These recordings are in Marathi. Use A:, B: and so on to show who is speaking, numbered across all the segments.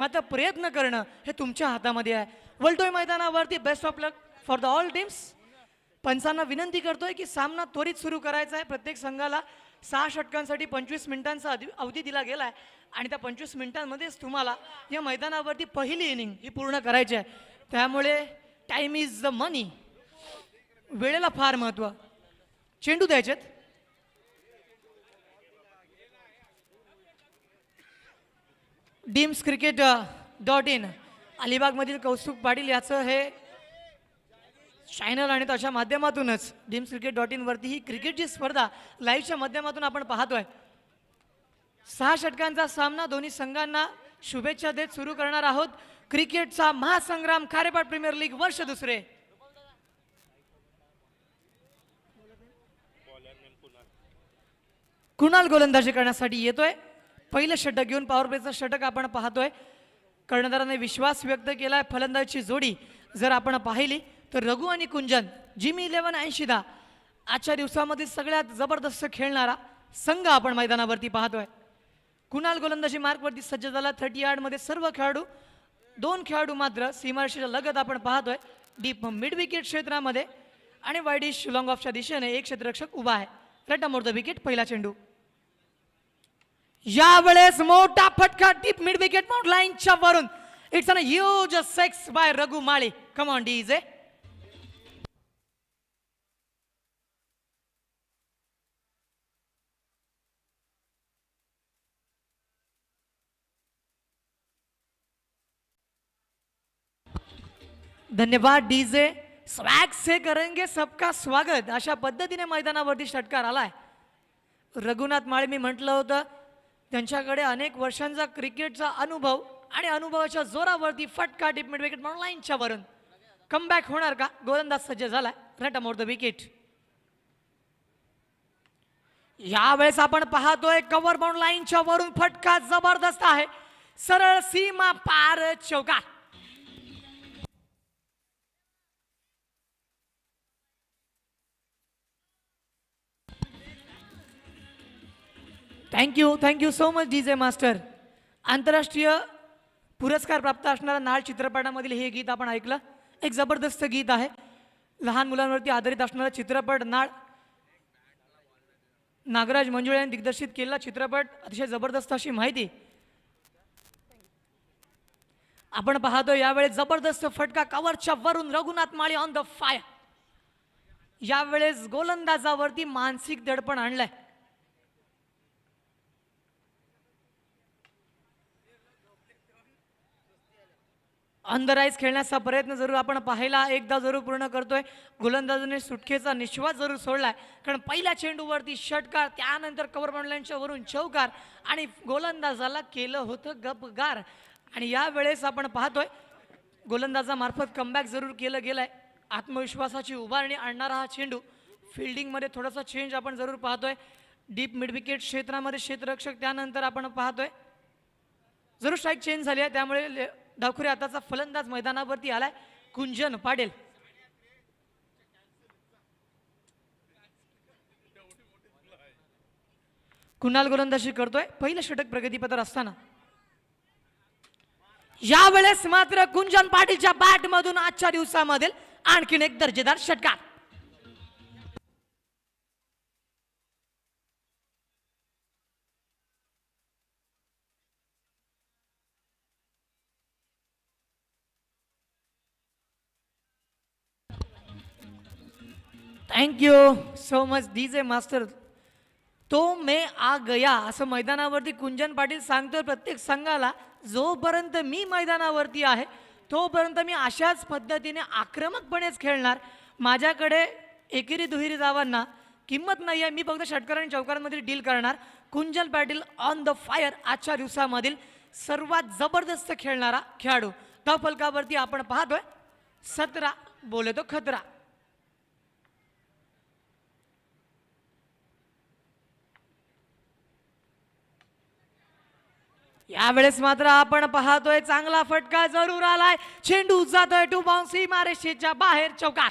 A: आता प्रयत्न करणं हे तुमच्या हातामध्ये आहे. वलटोय मैदानावरती best of luck for the all teams. पंचांना विनंती करतोय की सामना त्वरित सुरू करायचा आहे. प्रत्येक संघाला 6 षटकांसाठी 25 मिनिटांचा अवधी दिला गेलाय आणि त्या 25 मिनिटांमध्येच तुम्हाला या मैदानावरती पहिली इनिंग ही पूर्ण करायची आहे. त्यामुळे टाइम इज द मनी. वेळेला फार महत्व. चेंडू द्यायचेत. डीम्स क्रिकेट .in अलिबागमधील कौस्तुभ पाटील याचं हे चॅनल आणि त्याच्या माध्यमातूनच डीम्स क्रिकेट .in वरती ही क्रिकेटची स्पर्धा लाईव्हच्या माध्यमातून आपण पाहतोय. 6 षटकांचा सामना दोन्ही संघांना शुभेच्छा देत सुरू करणार आहोत. क्रिकेटचा महासंग्राम खारेपाट प्रीमियर लीग वर्ष दुसरे. कुणाल गोलंदाजी करण्यासाठी येतोय. पहिलं षटक घेऊन पॉवर प्लेचं षटक आपण पाहतोय. कर्णधाराने विश्वास व्यक्त केलाय. फलंदाजीची जोडी जर आपण पाहिली तर रघु आणि कुंजन जिमी 1180 आजच्या दिवसामध्ये सगळ्यात जबरदस्त खेळणारा संघ आपण मैदानावरती पाहतोय. कुणाल गोलंदाजी मार्कवरती सज्ज झाला. 30 यार्डमध्ये सर्व खेळाडू. 2 खेळाडू मात्र सीमारेषेच्या लगत आपण पाहतोय. डीप मिड विकेट क्षेत्रामध्ये आणि वाईडिश लॉंग ऑफच्या दिशेने एक क्षेत्ररक्षक उभा आहे. Right more the wicket. पहिला चेंडू. यावेळेस मोठा फटका डीप मिड विकेट माउंट लाईनच्या वरून. It's an huge six by Raghu Mali. Come on DJ. धन्यवाद डीजे. स्वॅग से करेंगे सबका स्वागत अशा पद्धतीने मैदानावरती षटकार आलाय. रघुनाथ माळे मी म्हटलं होतं त्यांच्याकडे अनेक वर्षांचा क्रिकेटचा अनुभव आणि अनुभवाच्या जोरावरती फटका डीप मिड विकेट म्हणून लाईनच्या वरून. कमबॅक होणार का? गोलंदाज सज्ज झालाय. Right more the wicket. यावेळेस आपण पाहतोय कव्हर बाउंड लाईनच्या वरून फटका जबरदस्त आहे. सरळ सीमा पार चौकार. Thank you so much DJ master. आंतरराष्ट्रीय पुरस्कार प्राप्त असणारा नाळ चित्रपटामधील हे गीत आपण ऐकलं. एक जबरदस्त गीत आहे. लहान मुलांवरती आधारित असणारा चित्रपट नाळ. नागराज मंजुळे यांनी दिग्दर्शित केलेला चित्रपट. अतिशय जबरदस्त अशी माहिती आपण पाहतो. यावेळेस जबरदस्त फटका कव्हरच्या वरून. रघुनाथ माळी ऑन द फायर. यावेळेस गोलंदाजावरती मानसिक दडपण आणलंय. अंधराईज खेळण्याचा प्रयत्न जरूर आपण पाहिला. एकदा जरूर पूर्ण करतोय. गोलंदाजाने सुटकेचा निश्वास जरूर सोडलाय. कारण पहिल्या चेंडूवरती षटकार, त्यानंतर कव्हर बाउंडलाईनच्या वरून चौकार आणि गोलंदाजाला केलं होतं गपगार. आणि यावेळेस आपण पाहतोय गोलंदाजामार्फत कमबॅक जरूर केलं गेलंय. आत्मविश्वासाची उभारणी आणणारा हा चेंडू. फिल्डिंगमध्ये थोडासा चेंज आपण जरूर पाहतोय. डीप मिड विकेट क्षेत्रामध्ये क्षेत्ररक्षक, त्यानंतर आपण पाहतोय जरूर स्ट्राईक चेंज झाली आहे. त्यामुळे डावखुरी आताचा फलंदाज मैदानावरती आलाय. कुंजन पाटील. कुणाल गोलंदाजी करतोय. पहिलं षटक प्रगतीपथावर असताना यावेळेस मात्र कुंजन पाटीलच्या बॅट मधून आजच्या दिवसामधील आणखीन एक दर्जेदार षटकार. Thank you so much DJ master. तो मे आ गया असं मैदानावरती कुंजन पाटील सांगतोय प्रत्येक संघाला. जोपर्यंत मी मैदानावरती आहे तोपर्यंत मी अशाच पद्धतीने आक्रमकपणेच खेळणार. माझ्याकडे एकेरी दुहेरी धावांना किंमत नाही आहे. मी फक्त षटकार आणि चौकारांमध्ये डील करणार. कुंजन पाटील ऑन द फायर. आजच्या दिवसामधील सर्वात जबरदस्त खेळणारा खेळाडू. धाव फलकावरती आपण पाहतोय 17 बोले तो खतरा. यावेळेस मात्र आपण पाहतोय चांगला फटका जरूर आलाय. चेंडू जातोय टू बाउन्स सीमारेषेच्या बाहेर. चौकार.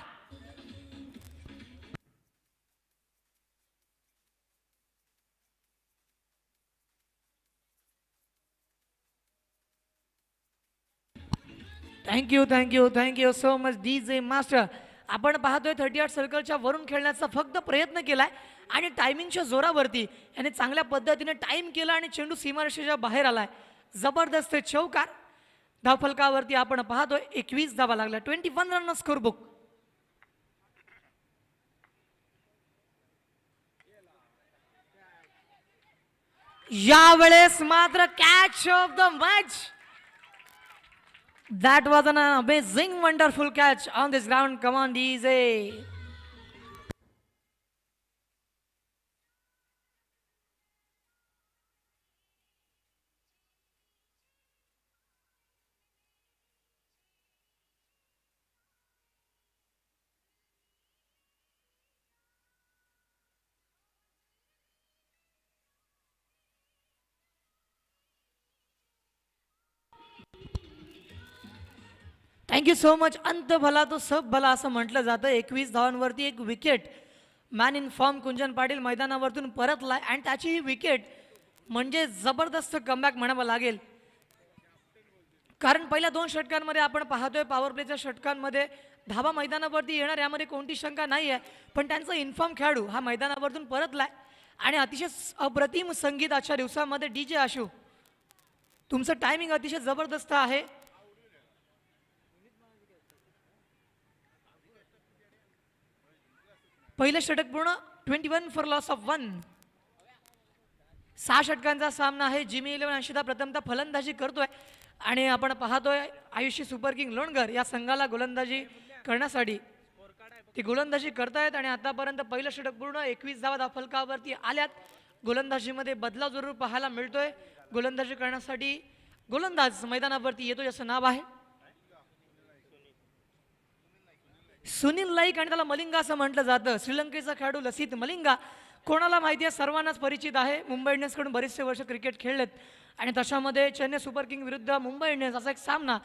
A: Thank you thank you thank you so much DJ master. आपण पाहतोय 38 सर्कलच्या वरून खेळण्याचा फक्त प्रयत्न केलाय आणि टायमिंगच्या जोरावरती याने चांगल्या पद्धतीने टाइम केला आणि चेंडू सीमारेषेच्या बाहेर आलाय. जबरदस्त चौकार. धावफलकावरती आपण पाहतोय 21 धावा लागल्या. 21 रन स्कोर बुक. यावेळेस मात्र catch of the match. That was an amazing, wonderful catch on this ground. Come on, DJ. Thank you so much. अंत भला तो सब भला असं म्हटलं जातं. 21 धावांवरती एक wicket. Man in form Kunjan Patil मैदानावरतून परतलाय आणि त्याची ही विकेट म्हणजे जबरदस्त कमबॅक म्हणावं लागेल. कारण पहिल्या 2 षटकांमध्ये आपण पाहतोय पॉवर प्लेच्या षटकांमध्ये धावा मैदानावरती येणार यामध्ये कोणती शंका नाही आहे. पण त्यांचा इन्फॉर्म खेळाडू हा मैदानावरतून परतलाय आणि अतिशय अप्रतिम संगीत आजच्या दिवसामध्ये DJ आशू. तुमचं टायमिंग अतिशय जबरदस्त आहे. पहिलं षटक पूर्ण 21 फॉर लॉस ऑफ 1. 6 षटकांचा सामना आहे. जिमी 11 अंशिता प्रथमतः फलंदाजी करतोय आणि आपण पाहतोय आयुष्य सुपर किंग लोणगर या संघाला गोलंदाजी करण्यासाठी ती गोलंदाजी करतायत आणि आतापर्यंत पहिलं षटक पूर्ण 21 धावा धावफलकावरती आल्यात. गोलंदाजीमध्ये बदलाव जरूर पाहायला मिळतोय. गोलंदाजी करण्यासाठी गोलंदाज मैदानावरती येतो याचं नाव आहे सुनील लाईक आणि त्याला मलिंगा असं म्हटलं जातं. श्रीलंकेचा खेळाडू लसित मलिंगा कोणाला माहिती आहे, सर्वांनाच परिचित आहे. मुंबई इंडियन्सकडून बरेचसे वर्ष क्रिकेट खेळलेत आणि तशामध्ये चेन्नई सुपर किंग विरुद्ध मुंबई इंडियन्स असा एक सामना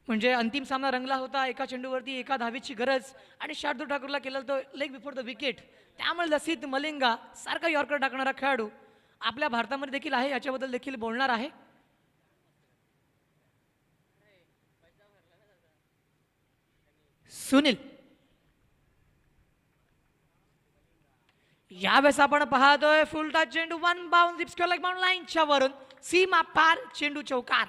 A: म्हणजे अंतिम सामना रंगला होता. एका चेंडूवरती एका धावेची गरज आणि शार्दूल ठाकूरला केला तो लेग बिफोर द विकेट. त्यामुळे लसित मलिंगा सारखा यॉर्कर टाकणारा खेळाडू आपल्या भारतामध्ये देखील आहे. याच्याबद्दल देखील बोलणार आहे. सुनील यावेळेस आपण पाहतोय फुल टच चेंडू 1 बाउंड स्क्वेअर लेग बाउंड लाईनच्या वरून सीमा पार चेंडू चौकार.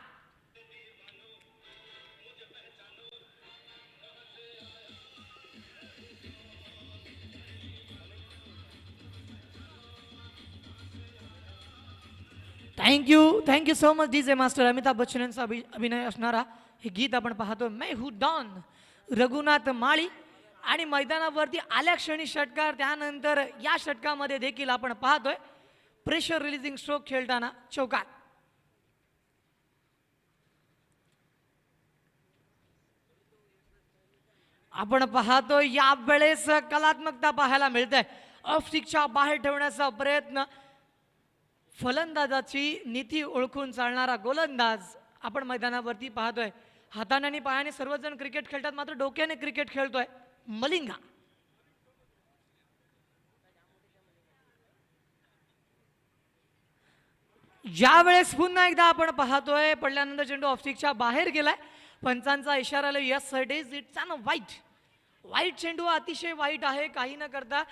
A: Thank you so much DJ master. Amitabh Bachchan यांचा अभिनय असणारा हे गीत आपण पाहतो. मैं हूं डॉन रघुनाथ माळी आणि मैदानावरती आल्या क्षणी षटकार. त्यानंतर या षटकामध्ये देखील आपण पाहतोय प्रेशर रिलीजिंग स्ट्रोक खेळताना चौकार. आपण पाहतो यावेळेस कलात्मकता पाहायला मिळते. ऑफ स्टिकच्या बाहेर ठेवण्याचा प्रयत्न. फलंदाजाची नीती ओळखून चालणारा गोलंदाज आपण मैदानावरती पाहतोय. हाताने आणि पायाने सर्वजण क्रिकेट खेळतात मात्र डोक्याने क्रिकेट खेळतोय मलिंगा. यावेळेस पुन्हा एकदा आपण पाहतोय पडल्यानंतर चेंडू ऑफस्टिकच्या बाहेर गेलाय. पंचांचा इशारा आला यस इट इज इट्स अन वाईट चेंडू अतिशय वाईट आहे. काही न करता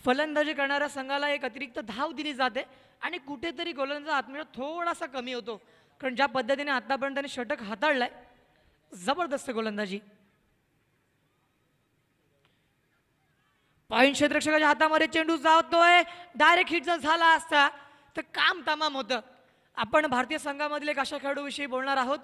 A: फलंदाजी करणाऱ्या संघाला एक अतिरिक्त धाव दिली जाते आणि कुठेतरी गोलंदाज आत्मविश्वास थोडासा कमी होतो. कारण ज्या पद्धतीने आतापर्यंत त्याने षटक हाताळलाय जबरदस्त गोलंदाजी. पॉइंट क्षेत्ररक्षकाच्या हातामध्ये चेंडू जातोय. डायरेक्ट हिट जर झाला असता तर काम तमाम होतं. आपण भारतीय संघामधील एक अशा खेळाडूविषयी बोलणार आहोत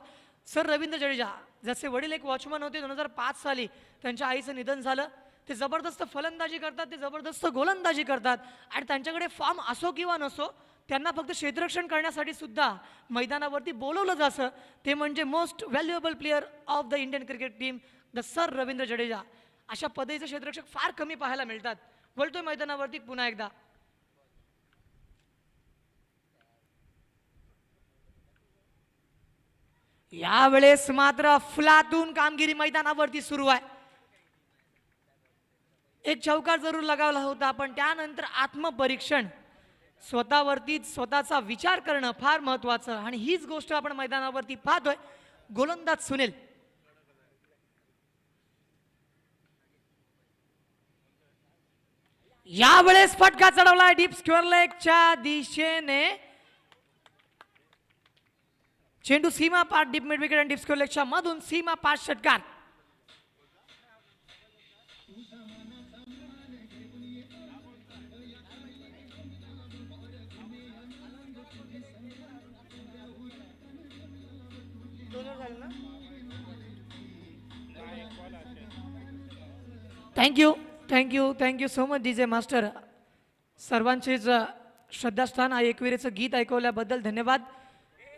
A: सर रवींद्र जडेजा. जसे वडील एक वॉचमन होते 2005 साली त्यांच्या आईचं निधन झालं. ते जबरदस्त फलंदाजी करतात, ते जबरदस्त गोलंदाजी करतात आणि त्यांच्याकडे फॉर्म असो किंवा नसो त्यांना फक्त क्षेत्ररक्षण करण्यासाठी सुद्धा मैदानावरती बोलवलं जातं. ते म्हणजे most valuable player of the Indian cricket team the sir Ravindra Jadeja. अशा पद्धतीचे क्षेत्ररक्षक फार कमी पाहायला मिळतात. बोलतोय मैदानावरती पुन्हा एकदा. यावेळेस मात्र अफलातून कामगिरी मैदानावरती सुरू आहे. एक चौकार जरूर लगावला होता पण त्यानंतर आत्मपरीक्षण स्वतःवरतीच स्वतःचा विचार करणं फार महत्वाचं आणि हीच गोष्ट आपण मैदानावरती पाहतोय. गोलंदाज सुनील यावेळेस फटका चढवला डीप स्क्वेअर लेगच्या दिशेने. चेंडू सीमा पार डीप मिड विकेट आणि डीप स्क्वेअर लेगच्या मधून सीमा पार षटकार. Thank you thank you thank you so much DJ master. सर्वांचेच श्रद्धास्थान एकविरेचं गीत ऐकवल्याबद्दल धन्यवाद.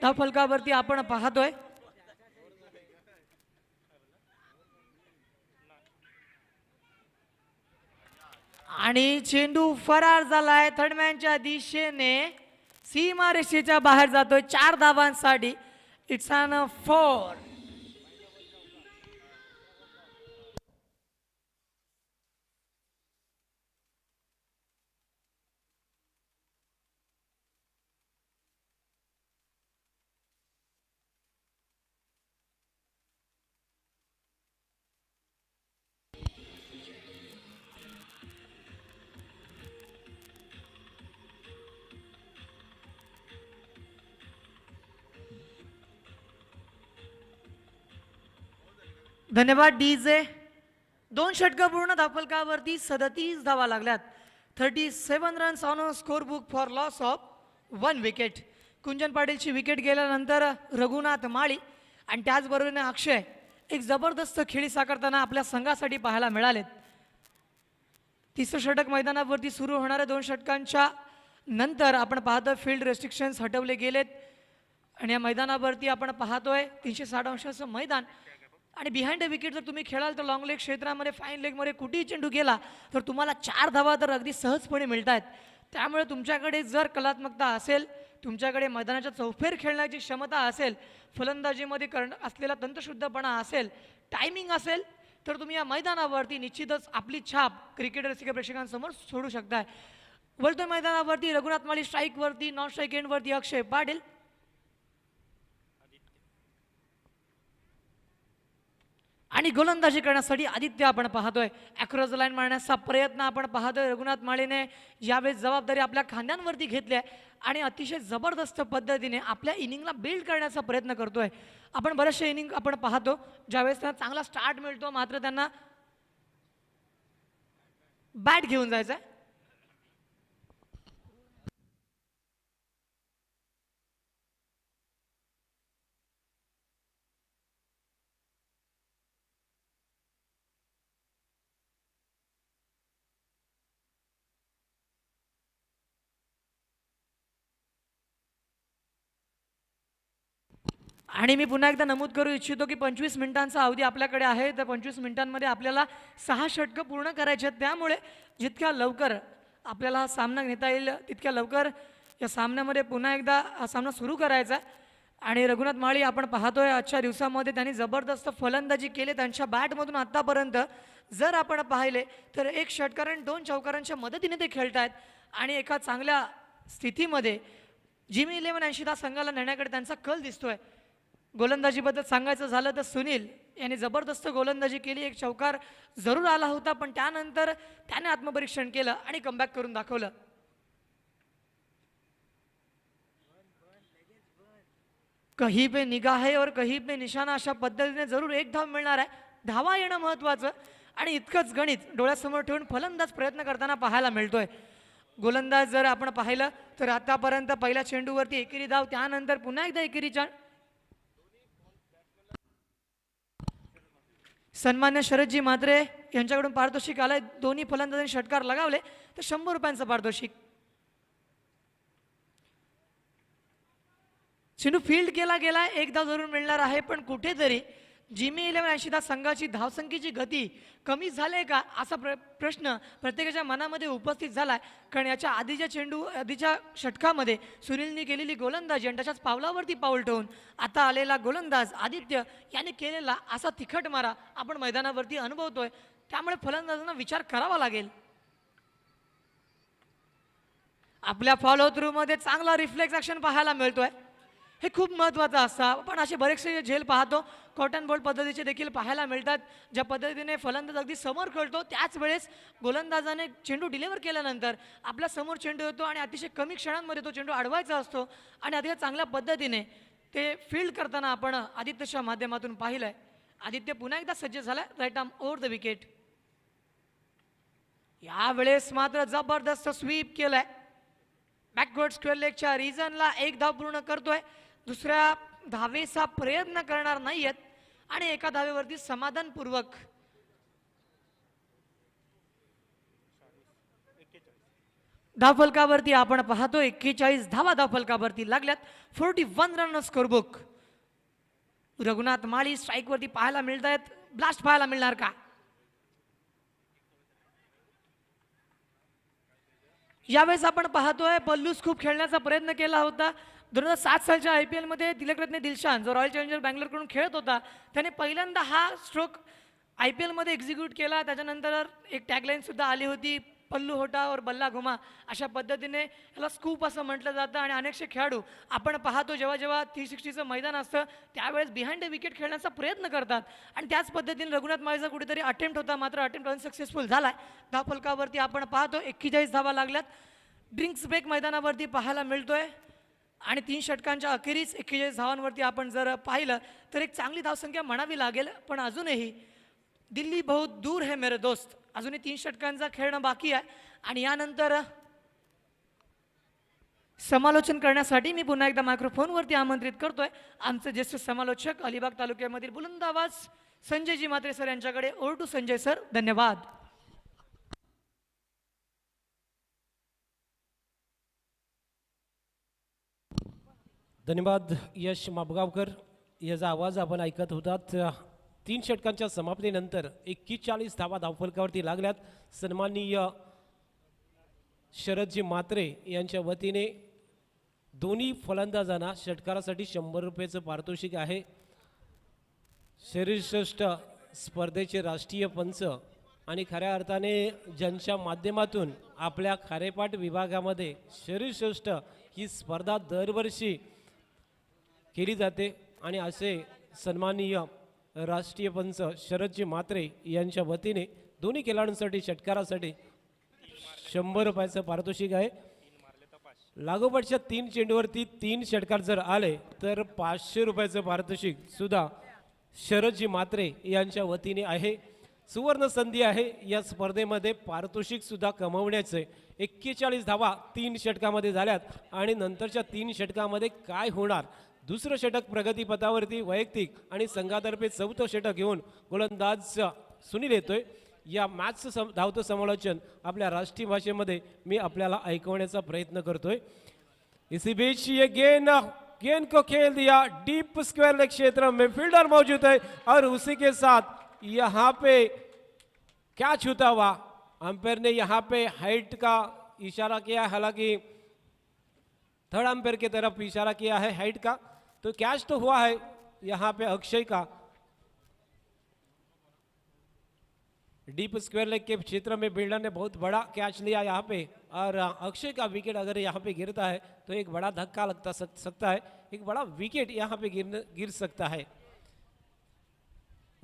A: धावफलकावरती आपण पाहतोय आणि चेंडू फरार झालाय थर्डमॅनच्या दिशेने. सीमारेषेच्या बाहेर जातोय 4 धावांसाठी. It's on 4. धन्यवाद डीजे. 2 षटकं पूर्ण धावफलकावरती 37 धावा लागल्यात. 37 runs on score book for loss of 1 wicket. Kunjan पाटीलची विकेट गेल्यानंतर रघुनाथ माळी आणि त्याचबरोबरीने अक्षय एक जबरदस्त खेळी साकारताना आपल्या संघासाठी पाहायला मिळालेत. तिसरं षटक मैदानावरती सुरू होणाऱ्या 2 षटकांच्या नंतर आपण पाहतोय फील्ड रेस्ट्रिक्शन्स हटवले गेलेत आणि या मैदानावरती आपण पाहतोय 360 अंशाचं मैदान. आणि बिहाइंड द विकेट जर तुम्ही खेळाल तर लॉंग लेग क्षेत्रामध्ये फाईन लेगमध्ये कुठेही चेंडू गेला तर तुम्हाला 4 धावा तर अगदी सहजपणे मिळत आहेत. त्यामुळे तुमच्याकडे जर कलात्मकता असेल, तुमच्याकडे मैदानाच्या चौफेर खेळण्याची क्षमता असेल, फलंदाजीमध्ये असलेला तंत्रशुद्धपणा असेल, टायमिंग असेल तर तुम्ही या मैदानावरती निश्चितच आपली छाप क्रिकेट रसिक प्रेक्षकांसमोर सोडू शकताय. वळतोय मैदानावरती रघुनाथ माळी स्ट्राईकवरती, नॉन स्ट्राईक एंडवरती अक्षय पाटील आणि गोलंदाजी करण्यासाठी आदित्य आपण पाहतोय. अक्रॉस द लाईन मारण्याचा प्रयत्न आपण पाहतोय. रघुनाथ माळीने यावेळेस जबाबदारी आपल्या खांद्यांवरती घेतली आहे आणि अतिशय जबरदस्त पद्धतीने आपल्या इनिंगला बिल्ड करण्याचा प्रयत्न करतोय. आपण बरेचसे इनिंग आपण पाहतो ज्यावेळेस त्यांना चांगला स्टार्ट मिळतो मात्र त्यांना बॅट घेऊन जायचं आहे. आणि मी पुन्हा एकदा नमूद करू इच्छितो की 25 मिनिटांचा अवधी आपल्याकडे आहे. तर 25 मिनिटांमध्ये आपल्याला 6 षटकं पूर्ण करायचे आहेत. त्यामुळे जितक्या लवकर आपल्याला हा सामना घेता येईल तितक्या लवकर या सामन्यामध्ये पुन्हा एकदा हा सामना सुरू करायचा आहे. आणि रघुनाथ माळी आपण पाहतोय आजच्या दिवसामध्ये त्यांनी जबरदस्त फलंदाजी केली त्यांच्या बॅटमधून आत्तापर्यंत. जर आपण पाहिले तर 1 षटकार आणि 2 चौकारांच्या मदतीने ते खेळत आहेत आणि एका चांगल्या स्थितीमध्ये जिमी 11 80 संघाला नेण्याकडे त्यांचा कल दिसतोय. गोलंदाजीबद्दल सांगायचं झालं तर सुनील यांनी जबरदस्त गोलंदाजी केली. 1 चौकार जरूर आला होता पण त्यानंतर त्याने आत्मपरीक्षण केलं आणि कमबॅक करून दाखवलं. कहीं पे निगाह है और कहीं पे निशाणा अशा पद्धतीने जरूर 1 धाव मिळणार आहे. धावा येणं महत्त्वाचं आणि इतकंच गणित डोळ्यासमोर ठेवून फलंदाज प्रयत्न करताना पाहायला मिळतोय. गोलंदाज जर आपण पाहिलं तर आतापर्यंत पहिल्या चेंडूवरती एकेरी धाव, त्यानंतर पुन्हा एकदा एकेरीच्या. सन्मान्य शरदजी म्हात्रे यांच्याकडून पारितोषिक आलंय. दोन्ही फलंदाजांनी षटकार लगावले तर 100 रुपयांचं पारितोषिक. चेंडू फील्ड केला गेला, 1 धाव जरूर मिळणार आहे पण कुठेतरी जिमी 11 80 संघाची धावसंख्येची गती कमी झाले का असा प्रश्न प्रत्येकाच्या मनामध्ये उपस्थित झालाय. कारण याच्या आधीच्या षटकामध्ये सुनीलने केलेली गोलंदाजी आणि त्याच्याच पावलावरती पाऊल ठेवून आता आलेला गोलंदाज आदित्य याने केलेला असा तिखट मारा आपण मैदानावरती अनुभवतोय. त्यामुळे फलंदाजांना विचार करावा लागेल. आपल्या फॉलो थ्रू मध्ये चांगला रिफ्लेक्स ऍक्शन पाहायला मिळतोय. हे खूप महत्त्वाचं असतं. आपण असे बरेचसे झेल पाहतो कॉटन बॉल पद्धतीचे देखील पाहायला मिळतात. ज्या पद्धतीने फलंदाज अगदी समोर खेळतो त्याच वेळेस गोलंदाजाने चेंडू डिलिव्हर केल्यानंतर आपल्या समोर चेंडू येतो आणि अतिशय कमी क्षणांमध्ये तो चेंडू अडवायचा असतो आणि अतिशय चांगल्या पद्धतीने ते फील्ड करताना आपण आदित्यच्या माध्यमातून पाहिलंय. आदित्य पुन्हा एकदा सज्ज झाला right arm over the wicket. यावेळेस मात्र जबरदस्त स्वीप केलाय. बॅकवर्ड स्क्वेअर लेगच्या रिजनला एक धाव पूर्ण करतोय. दुसऱ्या धावेचा प्रयत्न करणार नाहीयेत आणि एका धावेवरती समाधानपूर्वक धावफलकावरती आपण पाहतो 41 धावा धावफलकावरती लागल्यात. 41 रन स्कोरबुक. रघुनाथ माळी स्ट्राईक वरती पाहायला मिळत आहेत. ब्लास्ट पाहायला मिळणार का? यावेळेस आपण पाहतोय पल्लूस खूप खेळण्याचा प्रयत्न केला होता. 2007 सालच्या IPL मध्ये तिलकरत्ने दिलशान जो रॉयल चॅलेंजर बँगलोरकडून खेळत होता त्याने पहिल्यांदा हा स्ट्रोक IPL मध्ये एक्झिक्यूट केला. त्याच्यानंतर एक टॅगलाईन सुद्धा आली होती, पल्लू होटा और बल्ला घुमा. अशा पद्धतीने याला स्कूप असं म्हटलं जातं आणि अनेकशे खेळाडू आपण पाहतो जेव्हा जेव्हा 360चं मैदान असतं त्यावेळेस बिहाइंड द विकेट खेळण्याचा प्रयत्न करतात आणि त्याच पद्धतीने रघुनाथ माळीचा कुठेतरी अटेम्प्ट होता मात्र अटेम्प्ट अनसक्सेसफुल झालाय. धावफलकावरती आपण पाहतो 41 धावा लागल्यात. ड्रिंक्स ब्रेक मैदानावरती पाहायला मिळतोय आणि 3 षटकांच्या अखेरीस 41 धावांवरती आपण जर पाहिलं तर एक चांगली धावसंख्या म्हणावी लागेल. पण अजूनही दिल्ली बहुत दूर है मेरे दोस्त. अजूनही 3 षटकांचा खेळणं बाकी आहे आणि यानंतर समालोचन करण्यासाठी मी पुन्हा एकदा मायक्रोफोनवरती आमंत्रित करतोय आमचे ज्येष्ठ समालोचक अलिबाग तालुक्यामधील बुलंद आवाज संजयजी म्हात्रे सर यांच्याकडे. Over to Sanjay sir. धन्यवाद.
B: धन्यवाद यश माबगावकर. याचा आवाज आपण ऐकत होतात. 3 षटकांच्या समाप्तीनंतर 41 धावा धावफलकावरती लागल्यात. सन्माननीय शरदजी म्हात्रे यांच्या वतीने दोन्ही फलंदाजांना षटकारासाठी 100 रुपयाचं पारितोषिक आहे. शरीरश्रेष्ठ स्पर्धेचे राष्ट्रीय पंच आणि खऱ्या अर्थाने ज्यांच्या माध्यमातून आपल्या खारेपाट विभागामध्ये शरीरश्रेष्ठ ही स्पर्धा दरवर्षी केली जाते आणि असे सन्माननीय राष्ट्रीय पंच शरदजी म्हात्रे यांच्या वतीने दोन्ही खेळाडूंसाठी षटकारासाठी 100 रुपयाचं पारितोषिक आहे. लागोपाठच्या 3 चेंडूवरती 3 षटकार जर आले तर 500 रुपयाचं पारितोषिक सुद्धा शरदजी म्हात्रे यांच्या वतीने आहे. सुवर्ण संधी आहे या स्पर्धेमध्ये पारितोषिक सुद्धा कमवण्याचे. 41 धावा 3 षटकामध्ये झाल्यात आणि नंतरच्या 3 षटकामध्ये काय होणार. दुसरं षटक प्रगतीपथावरती वैयक्तिक आणि संघातर्फे 4थं षटक घेऊन गोलंदाज सुनील येतोय. या मॅचचं धावतं समालोचन आपल्या राष्ट्रीय भाषेमध्ये मी आपल्याला ऐकवण्याचा प्रयत्न करतोय. इसी बीच ये गेंद को खेल दिया डीप स्क्वायर लेग क्षेत्र में. फील्डर मौजूद है और उसी के साथ यहाँ पे कैच होता हुआ. अंपायर ने यहाँ पे हाइट का इशारा किया, हालांकि थर्ड अंपायर की तरफ इशारा किया है हाइट का. तो कैच तो हुआ है यहाँ पे अक्षय का. डीप स्क्वायर लेग के क्षेत्र में बिल्डर ने बहुत बड़ा कैच लिया यहाँ पे और अक्षय का विकेट अगर यहाँ पे गिरता है तो एक बड़ा धक्का लगता सकता है. एक बड़ा विकेट यहाँ पे गिर सकता है.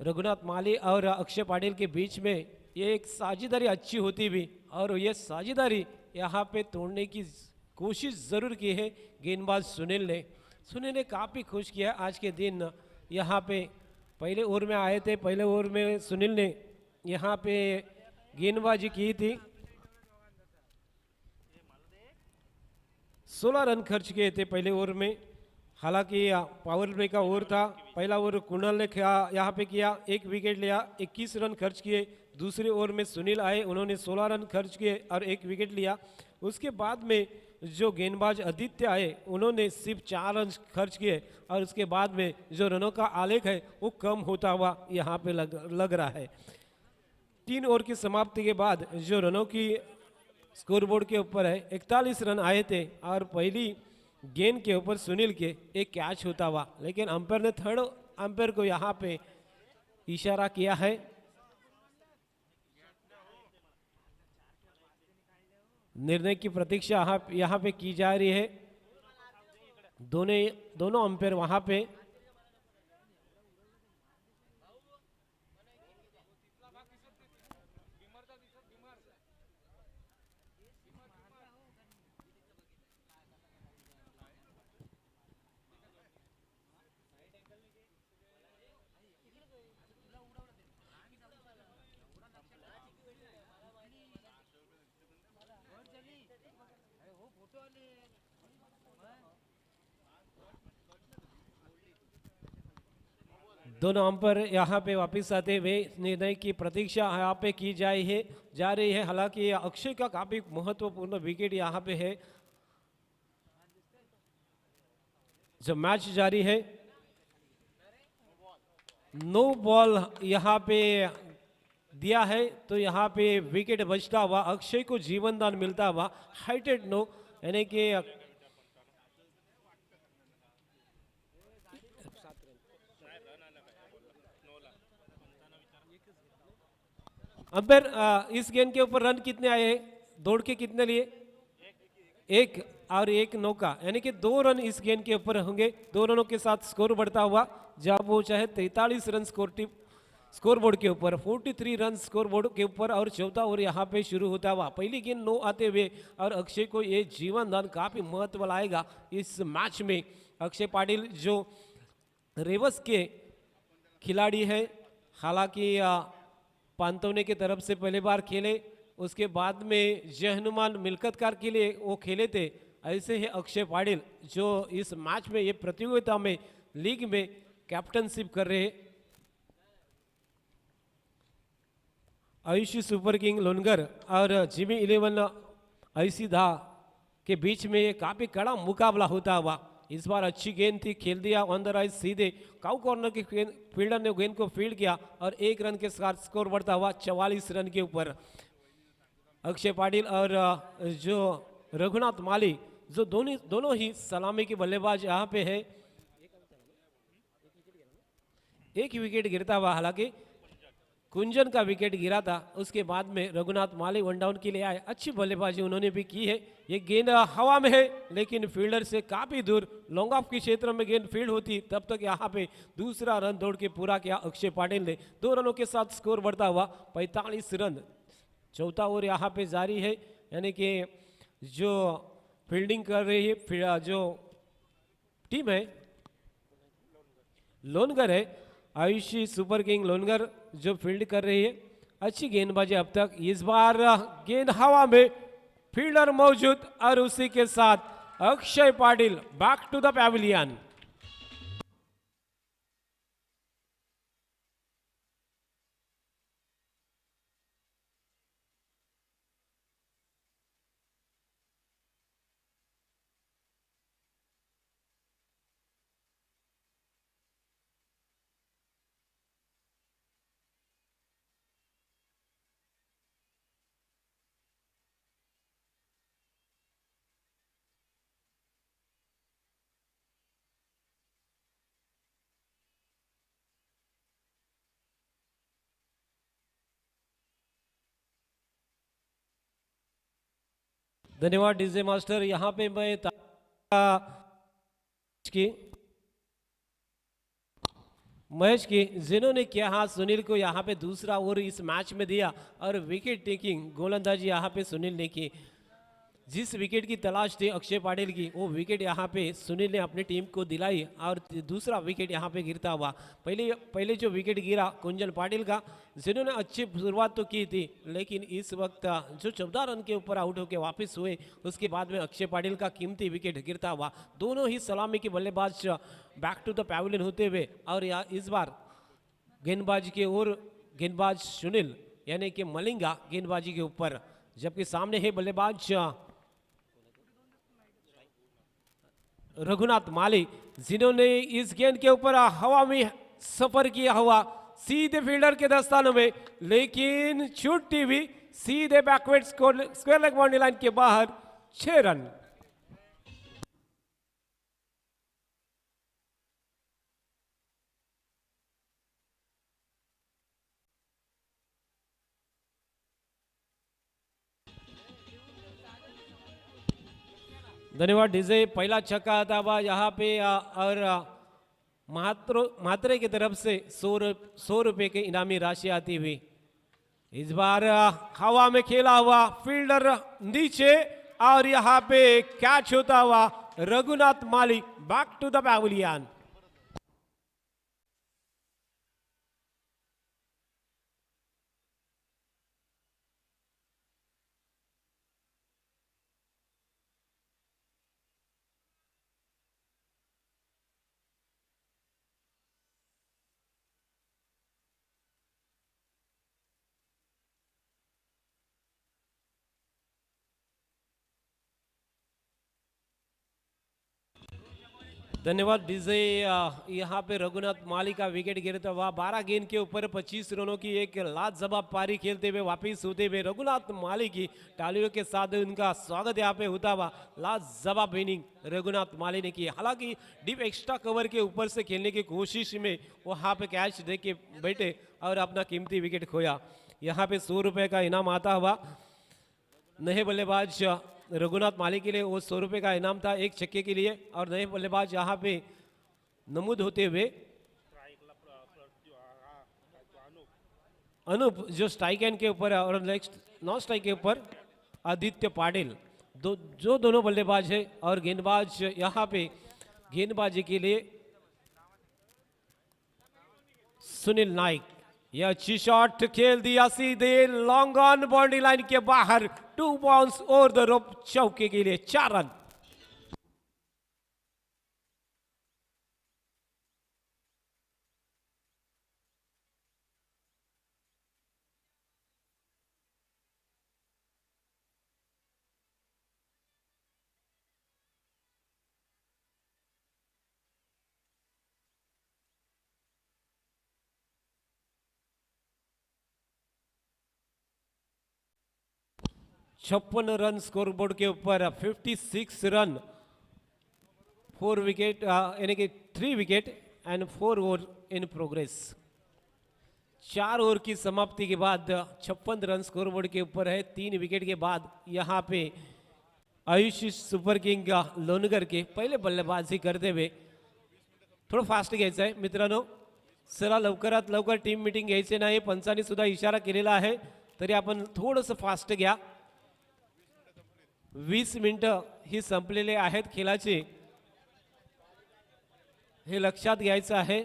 B: रघुनाथ माली और अक्षय पाटिल के बीच में ये एक साझेदारी अच्छी होती भी और ये साझेदारी यहाँ पे तोड़ने की कोशिश ज़रूर की है गेंदबाज सुनील ने काफ़ी खुश किया आज के दिन. यहाँ पे पहले ओवर में आए थे. पहले ओवर में सुनील ने यहाँ पे गेंदबाजी की थी. 16 रन खर्च किए थे पहले ओवर में. हालांकि पावर प्ले का ओवर था. पहला ओवर कुणाल ने यहाँ पे किया, 1 विकेट लिया, 21 रन खर्च किए. दूसरे ओवर में सुनील आए, उन्होंने 16 रन खर्च किए और 1 विकेट लिया. उसके बाद में जो गेंदबाज आदित्य आए उन्होंने सिर्फ 4 रन खर्च किए और उसके बाद में जो रनों का आलेख है वो कम होता हुआ यहाँ पे लग रहा है. 3 ओवर की समाप्ति के बाद जो रनों की स्कोरबोर्ड के ऊपर है 41 रन आए थे और पहली गेंद के ऊपर सुनील के एक कैच होता हुआ, लेकिन अंपायर ने थर्ड अंपायर को यहाँ पे इशारा किया है. निर्णय की प्रतीक्षा यहाँ पे की जा रही है. दोनों दोनों अंपायर वहां पे दोनों अंपायर यहाँ पे वापस आते हुए निर्णय की प्रतीक्षा यहाँ पे की जा रही है। हालांकि अक्षय का काफी महत्वपूर्ण विकेट यहाँ पे है। जो मैच जारी है, नो बॉल यहाँ पे दिया है तो यहाँ पे विकेट बचता हुआ अक्षय को जीवन दान मिलता हुआ हाइटेड नो, यानी कि अंपायर इस गेंद के ऊपर रन कितने आए हैं, दौड़ के कितने लिए? एक और एक नौका, यानी कि 2 रन इस गेंद के ऊपर होंगे। 2 रनों के साथ स्कोर बढ़ता हुआ जब वो चाहे 43 रन स्कोर बोर्ड के ऊपर 43 रन स्कोर बोर्ड के ऊपर और चौथा ओवर यहाँ पे शुरू होता हुआ। पहली गेंद 9 आते हुए और अक्षय को ये जीवन दान काफी महत्व लाएगा इस मैच में। अक्षय पाटिल जो रेवस के खिलाड़ी है, हालांकि पांतवने की तरफ से पहली बार खेले, उसके बाद में जय हनुमान मिलकतकार के लिए वो खेले थे। ऐसे ही अक्षय पाटिल जो इस मैच में ये प्रतियोगिता में लीग में कैप्टनशिप कर रहे हैं। आयुषी सुपर किंग लोनगर और जिमी 11 ऐसी धा के बीच में ये काफी कड़ा मुकाबला होता हुआ। इस बार अच्छी गेंद थी, खेल दिया ऑन द राइट, सीधे काउ कॉर्नर के फील्डर ने गेंद को फील्ड किया और 1 रन के साथ स्कोर बढ़ता हुआ 44 रन के ऊपर। अक्षय पाटिल और जो रघुनाथ माली जो दोनों ही सलामी के बल्लेबाज यहाँ पे है। एक विकेट गिरता हुआ, हालांकि कुंजन का विकेट गिरा था, उसके बाद में रघुनाथ माली वन डाउन के लिए आए। अच्छी बल्लेबाजी उन्होंने भी की है। ये गेंद हवा में है लेकिन फील्डर से काफी दूर लॉन्ग ऑफ के क्षेत्र में गेंद फील्ड होती, तब तक यहाँ पे दूसरा रन दौड़ के पूरा किया अक्षय पाटिल ने। 2 रनों के साथ स्कोर बढ़ता हुआ 45 रन। चौथा ओवर यहाँ पे जारी है, यानी कि जो फील्डिंग कर रही है जो टीम है लोनगर है, आयुषी सुपर किंग लोनगर जो फील्ड कर रही है। अच्छी गेंदबाजी अब तक। इस बार गेंद हवा में, फील्डर मौजूद और उसी के साथ Akshay Patil back to the pavilion. धन्यवाद डीजे मास्टर। यहाँ पे मैं महेश की जिन्होंने किया, हाँ सुनील को यहाँ पे दूसरा ओवर इस मैच में दिया और विकेट टेकिंग गोलंदाजी यहाँ पे सुनील ने की। जिस विकेट की तलाश थी अक्षय पाटिल की, वो विकेट यहाँ पे सुनील ने अपनी टीम को दिलाई और दूसरा विकेट यहाँ पे गिरता हुआ। पहले जो विकेट गिरा कुंजन पाटिल का, जिन्होंने अच्छी शुरुआत तो की थी, लेकिन इस वक्त जो 14 रन के ऊपर आउट होकर वापस हुए, उसके बाद में अक्षय पाटिल का कीमती विकेट गिरता हुआ। दोनों ही सलामी के बल्लेबाज बैक टू द पैविलियन होते हुए और इस बार गेंदबाजी के ओर गेंदबाज सुनील यानी कि मलिंगा गेंदबाजी के ऊपर, जबकि सामने है बल्लेबाज रघुनाथ माली, जिन्होंने इस गेंद के ऊपर हवा में सफर किया हुआ सीधे फील्डर के दस्तानों में, लेकिन छूटती हुई सीधे backward square leg boundary line के बाहर 6 रन। धन्यवाद डीजे। पहला छक्का आता हुआ यहाँ पे और मात्रे की तरफ से 100 रुपए के इनामी राशि आती हुई। इस बार हवा में खेला हुआ फील्डर नीचे और यहाँ पे कैच होता हुआ रघुनाथ माली बैक टू द पैविलियन। धन्यवाद डीजे। यहाँ पे रघुनाथ माली का विकेट गिरता हुआ 12 गेंद के ऊपर 25 रनों की एक लाजवाब पारी खेलते हुए वापिस होते हुए रघुनाथ माली की तालियों के साथ उनका स्वागत यहाँ पे होता हुआ लाजवाब इनिंग रघुनाथ माली ने की। हालांकि डीप एक्स्ट्रा कवर के ऊपर से खेलने की कोशिश में वहाँ पे कैच दे के बैठे और अपना कीमती विकेट खोया। यहाँ पे 100 रुपए का इनाम आता हुआ नए बल्लेबाज रघुनाथ माली के लिए वो 100 रुपए का इनाम था एक छक्के के लिए। और नए बल्लेबाज यहाँ पे नमूद होते हुए अनूप जो स्ट्राइक एंड के ऊपर है और नेक्स्ट नॉन स्ट्राइक के ऊपर आदित्य पाटिल जो दोनों बल्लेबाज है। और गेंदबाज यहाँ पे गेंदबाजी के लिए सुनील नाइक। यह अच्छी शॉट खेल दिया सीधे लॉन्ग ऑन बाउंड्री लाइन के बाहर 2 बाउंस ओवर द रोप चौके के लिए 4 रन। छप्पन रन स्कोर बोर्ड के ऊपर 56 रन 4 विकेट यानी कि 3 wicket end 4 over in progress. 4 over की समाप्ति के बाद 56 रन स्कोर बोर्ड के ऊपर है। 3 विकेट के बाद यहाँ पे आयुष सुपर किंग लोणकर के पहले बल्लेबाजी करते हुए थोडं फास्ट घ्यायचं आहे मित्रांनो। चला लवकरात लवकर टीम मीटिंग घ्यायचे नाही, पंचांनी सुद्धा इशारा केलेला आहे, तरी आपण थोडंसं फास्ट घ्या। 20 मिनिटं ही संपलेले आहेत खेळाचे, हे लक्षात घ्यायचं आहे।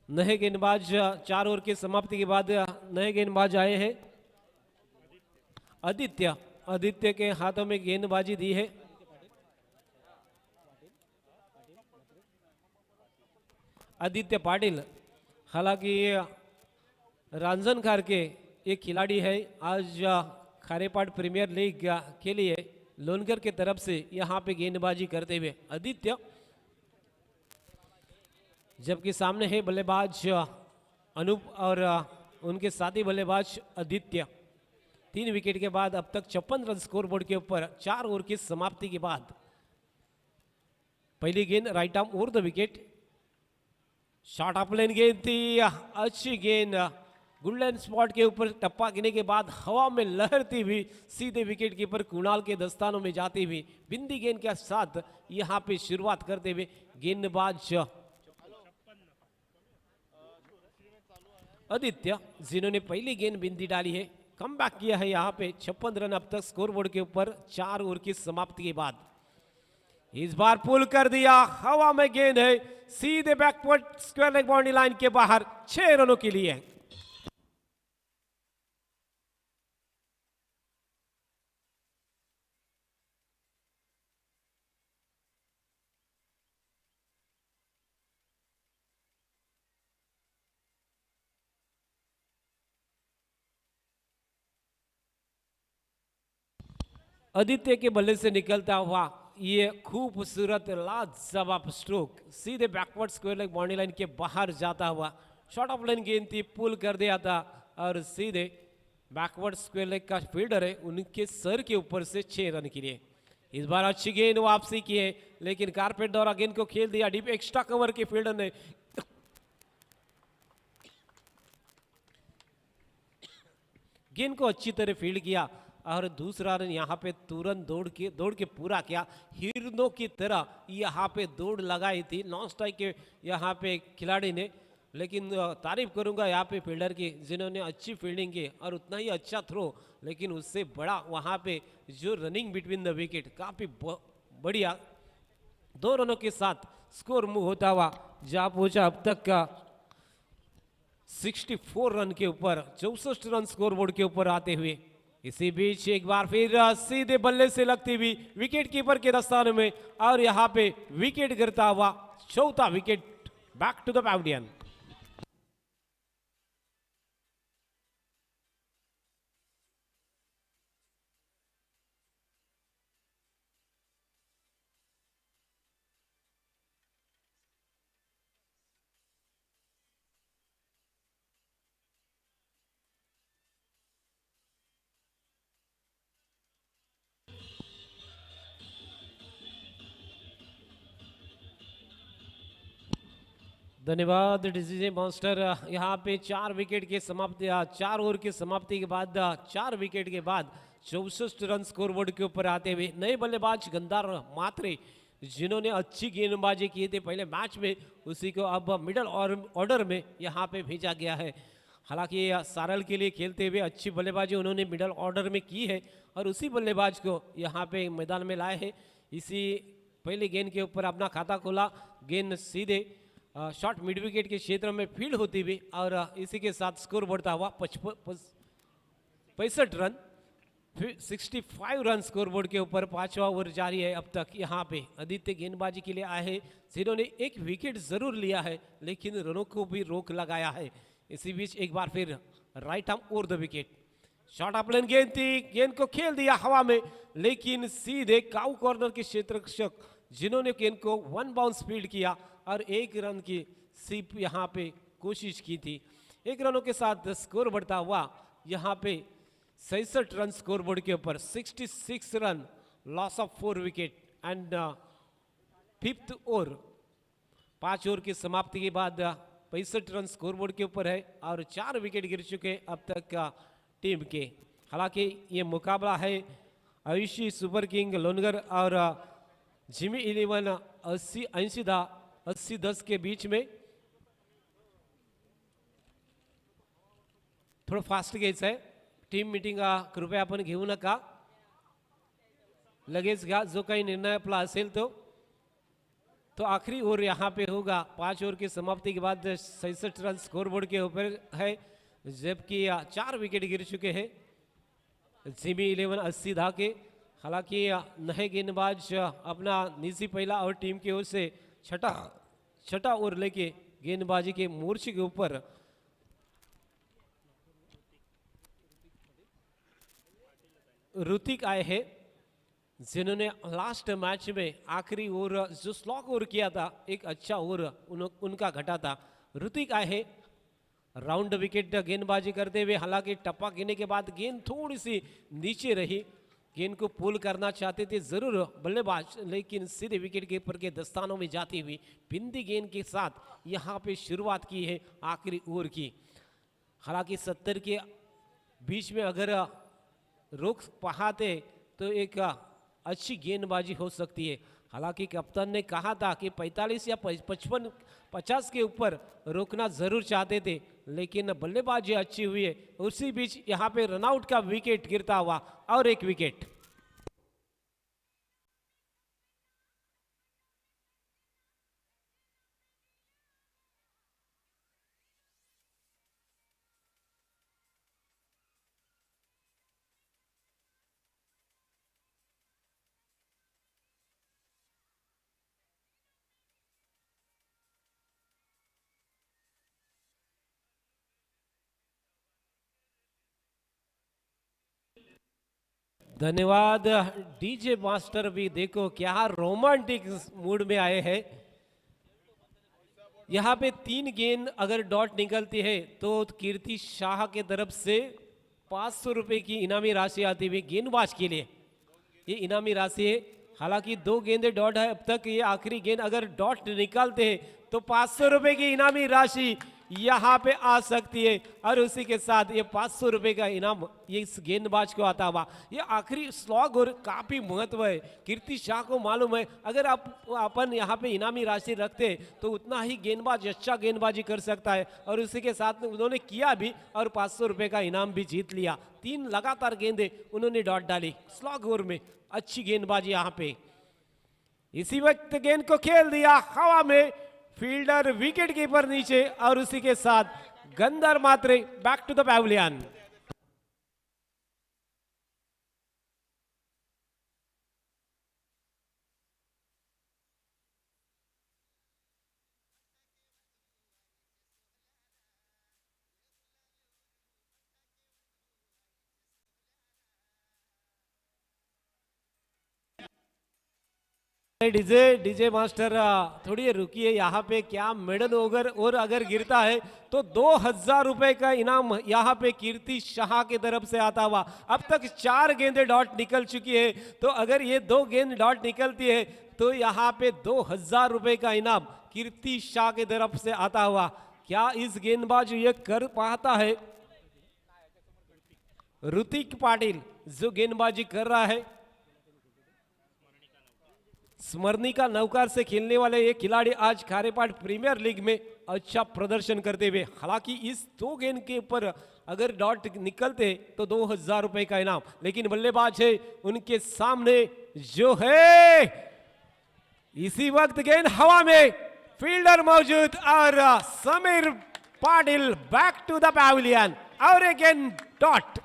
B: नए गेंदबाज 4 ओवर की समाप्ति के बाद नए गेंदबाज आए हैं। आदित्य के हाथों में गेंदबाजी दी है। आदित्य पाटिल हालांकि रांजनखार के एक खिलाड़ी है, आज खारेपाट प्रीमियर लीग के लिए लोणकर के तरफ से यहाँ पे गेंदबाजी करते हुए आदित्य, जबकि सामने है बल्लेबाज अनूप और उनके साथी बल्लेबाज आदित्य। 3 विकेट के बाद अब तक 56 रन स्कोर बोर्ड के ऊपर 4 ओवर की समाप्ति के बाद पहली गेंद right arm over the wicket, shot of line गेंद थी, अच्छी गेंद गोल्डन स्पॉट के ऊपर टप्पा गिरने के बाद हवा में लहरती हुई सीधे विकेट कीपर कुणाल के दस्तानों में जाती हुई बिंदी गेंद के साथ यहां पे शुरुआत करते हुए गेंदबाज आदित्य, जिन्होंने पहली गेंद बिंदी डाली है, कम बैक किया है। यहां पे 56 रन अब तक स्कोर बोर्ड के ऊपर 4 ओवर की समाप्ति के बाद। इस बार पुल कर दिया, हवा में गेंद है, सीधे backward square leg boundary line के बाहर 6 रनों के लिए। आदित्य के बल्ले से निकलता हुआ ये खूबसूरत लाजवाब स्ट्रोक सीधे backward square leg boundary line के बाहर जाता हुआ शॉर्ट ऑफ लाइन गेंद थी, पुल कर दिया था और सीधे बैकवर्ड स्क्वायर लेग का फील्डर है उनके सर के ऊपर से 6 रन के लिए। इस बार अच्छी गेंद वापसी की है, लेकिन कारपेट द्वारा गेंद को खेल दिया। डीप एक्स्ट्रा कवर के फील्डर ने गेंद को अच्छी तरह फील्ड किया और दूसरा रन यहाँ पे तुरंत दौड़ के पूरा किया। हिरनों की तरह यहाँ पे दौड़ लगाई थी नॉन स्ट्राइक के यहाँ पे खिलाड़ी ने। लेकिन तारीफ करूंगा यहाँ पे फील्डर की, जिन्होंने अच्छी फील्डिंग की और उतना ही अच्छा थ्रो। लेकिन उससे बड़ा वहाँ पे जो रनिंग बिटवीन द विकेट काफ़ी बढ़िया। 2 रनों के साथ स्कोर मूव होता हुआ जा पहुंचा अब तक का 64 रन के ऊपर, 64 रन स्कोर बोर्ड के ऊपर आते हुए। इसी बीच एक बार फिर सीधे बल्ले से लगती हुई विकेट कीपर के दस्ताने में और यहाँ पे विकेट गिरता हुआ चौथा wicket back to the pavilion. धन्यवाद डीजे मास्टर। यहाँ पे 4 विकेट के समाप्ति 4 ओवर की समाप्ति के बाद 4 विकेट के बाद 64 रन स्कोरबोर्ड के ऊपर आते हुए नए बल्लेबाज गंदार मात्रे, जिन्होंने अच्छी गेंदबाजी की थी पहले मैच में, उसी को अब मिडल ऑर्डर में यहाँ पे भेजा गया है। हालांकि सारल के लिए खेलते हुए अच्छी बल्लेबाजी उन्होंने मिडल ऑर्डर में की है और उसी बल्लेबाज को यहाँ पे मैदान में लाए हैं। इसी पहले गेंद के ऊपर अपना खाता खोला, गेंद सीधे शॉर्ट मिड विकेट के क्षेत्र में फील्ड होती हुई और इसी के साथ स्कोर बढ़ता हुआ 65 रन, फिर 65 रन स्कोर बोर्ड के ऊपर 5वां ओवर जारी है। अब तक यहाँ पे आदित्य गेंदबाजी के लिए आए हैं, जिन्होंने 1 विकेट जरूर लिया है लेकिन रनों को भी रोक लगाया है। इसी बीच एक बार फिर right arm over the wicket, short upline गेंद थी, गेंद को खेल दिया हवा में, लेकिन सीधे काउ कॉर्नर के क्षेत्ररक्षक जिन्होंने गेंद को 1 बाउंस फील्ड किया और 1 रन की सीप यहाँ पे कोशिश की थी। 1 रनों के साथ स्कोर बढ़ता हुआ यहाँ पे 66 रन स्कोर बोर्ड के ऊपर, 66 run, loss of 4 wicket end 5th over, 5 over की समाप्ति के बाद 65 रन स्कोर बोर्ड के ऊपर है और 4 विकेट गिर चुके अब तक का टीम के। हालांकि ये मुकाबला है आयुषी सुपर किंग लोनगर और जिमी 11 80-10 के बीच में। थोडं फास्ट घ्यायचं आहे, टीम मीटिंग कृपया आपण घेऊ नका, लगेच घ्या, जो काही निर्णय आपला असेल तो आखिरी ओवर यहाँ पे होगा। 5 ओवर की समाप्ति के बाद 66 रन स्कोरबोर्ड के ऊपर है, जबकि 4 विकेट गिर चुके हैं जिमी 11 80-10 के। हालांकि नए गेंदबाज अपना निजी पहला और टीम की ओर से छठा ओवर लेके गेंदबाजी के मोर्चे के ऊपर ऋतिक आए हैं, जिन्होंने लास्ट मैच में आखिरी ओवर जो स्लॉक ओवर किया था, एक अच्छा ओवर उनका घटा था। ऋतिक आए हैं राउंड विकेट गेंदबाजी करते हुए, हालांकि टप्पा गिरने के बाद गेंद थोड़ी सी नीचे रही, गेंद को पुल करना चाहते थे जरूर बल्लेबाज, लेकिन सीधे विकेट कीपर के दस्तानों में जाती हुई बिंदी गेंद के साथ यहाँ पे शुरुआत की है आखिरी ओवर की। हालांकि 70 के बीच में अगर रोक पाते तो एक अच्छी गेंदबाजी हो सकती है। हालांकि कप्तान ने कहा था कि 45 या 50 के ऊपर रोकना जरूर चाहते थे, लेकिन बल्लेबाजी अच्छी हुई है। उसी बीच यहाँ पे रनआउट का विकेट गिरता हुआ और 1 विकेट। धन्यवाद डीजे मास्टर, भी देखो क्या रोमांटिक मूड में आए हैं। यहाँ पे 3 गेंद अगर डॉट निकलती है तो कीर्ति शाह के तरफ से 500 रुपए की इनामी राशि आती हुई गेंदबाज के लिए, ये इनामी राशि है। हालांकि 2 गेंदे डॉट है अब तक, ये आखिरी गेंद अगर डॉट निकालते हैं तो 500 रुपए की इनामी राशि यहाँ पे आ सकती है और उसी के साथ ये 500 रुपए का इनाम ये इस गेंदबाज को आता हुआ। ये आखिरी स्लॉग और काफी महत्व है। कीर्ति शाह को मालूम है अगर अपन यहाँ पे इनामी राशि रखते तो उतना ही गेंदबाज अच्छा गेंदबाजी कर सकता है और उसी के साथ उन्होंने किया भी और 500 रुपए का इनाम भी जीत लिया। 3 लगातार गेंदे उन्होंने डॉट डाली स्लॉग ओवर में। अच्छी गेंदबाजी यहाँ पे। इसी वक्त गेंद को खेल दिया हवा में, फील्डर विकेट कीपर नीचे और उसी के साथ Gandhar Matre back to the pavilion. DJ master थोड़ी रुकिए। यहाँ पे क्या मेडल ओवर और अगर गिरता है तो 2000 रुपए का इनाम यहाँ पे कीर्ति शाह की तरफ से आता हुआ। अब तक 4 गेंदें डॉट निकल चुकी है तो अगर ये 2 गेंद डॉट निकलती है तो यहाँ पे 2000 रुपए का इनाम कीर्ति शाह की तरफ से आता हुआ। क्या इस गेंदबाज ये कर पाता है? ऋतिक पाटिल जो गेंदबाजी कर रहा है, स्मरणिका नौकार से खेलने वाले ये खिलाड़ी आज खारेपाट प्रीमियर लीग में अच्छा प्रदर्शन करते हुए, हालांकि इस 2 गेंद के ऊपर अगर डॉट निकलते तो 2000 रुपए का इनाम, लेकिन बल्लेबाज है उनके सामने जो है। इसी वक्त गेंद हवा में, फील्डर मौजूद और Sameer Patil back to the pavilion और एक गेंद डॉट।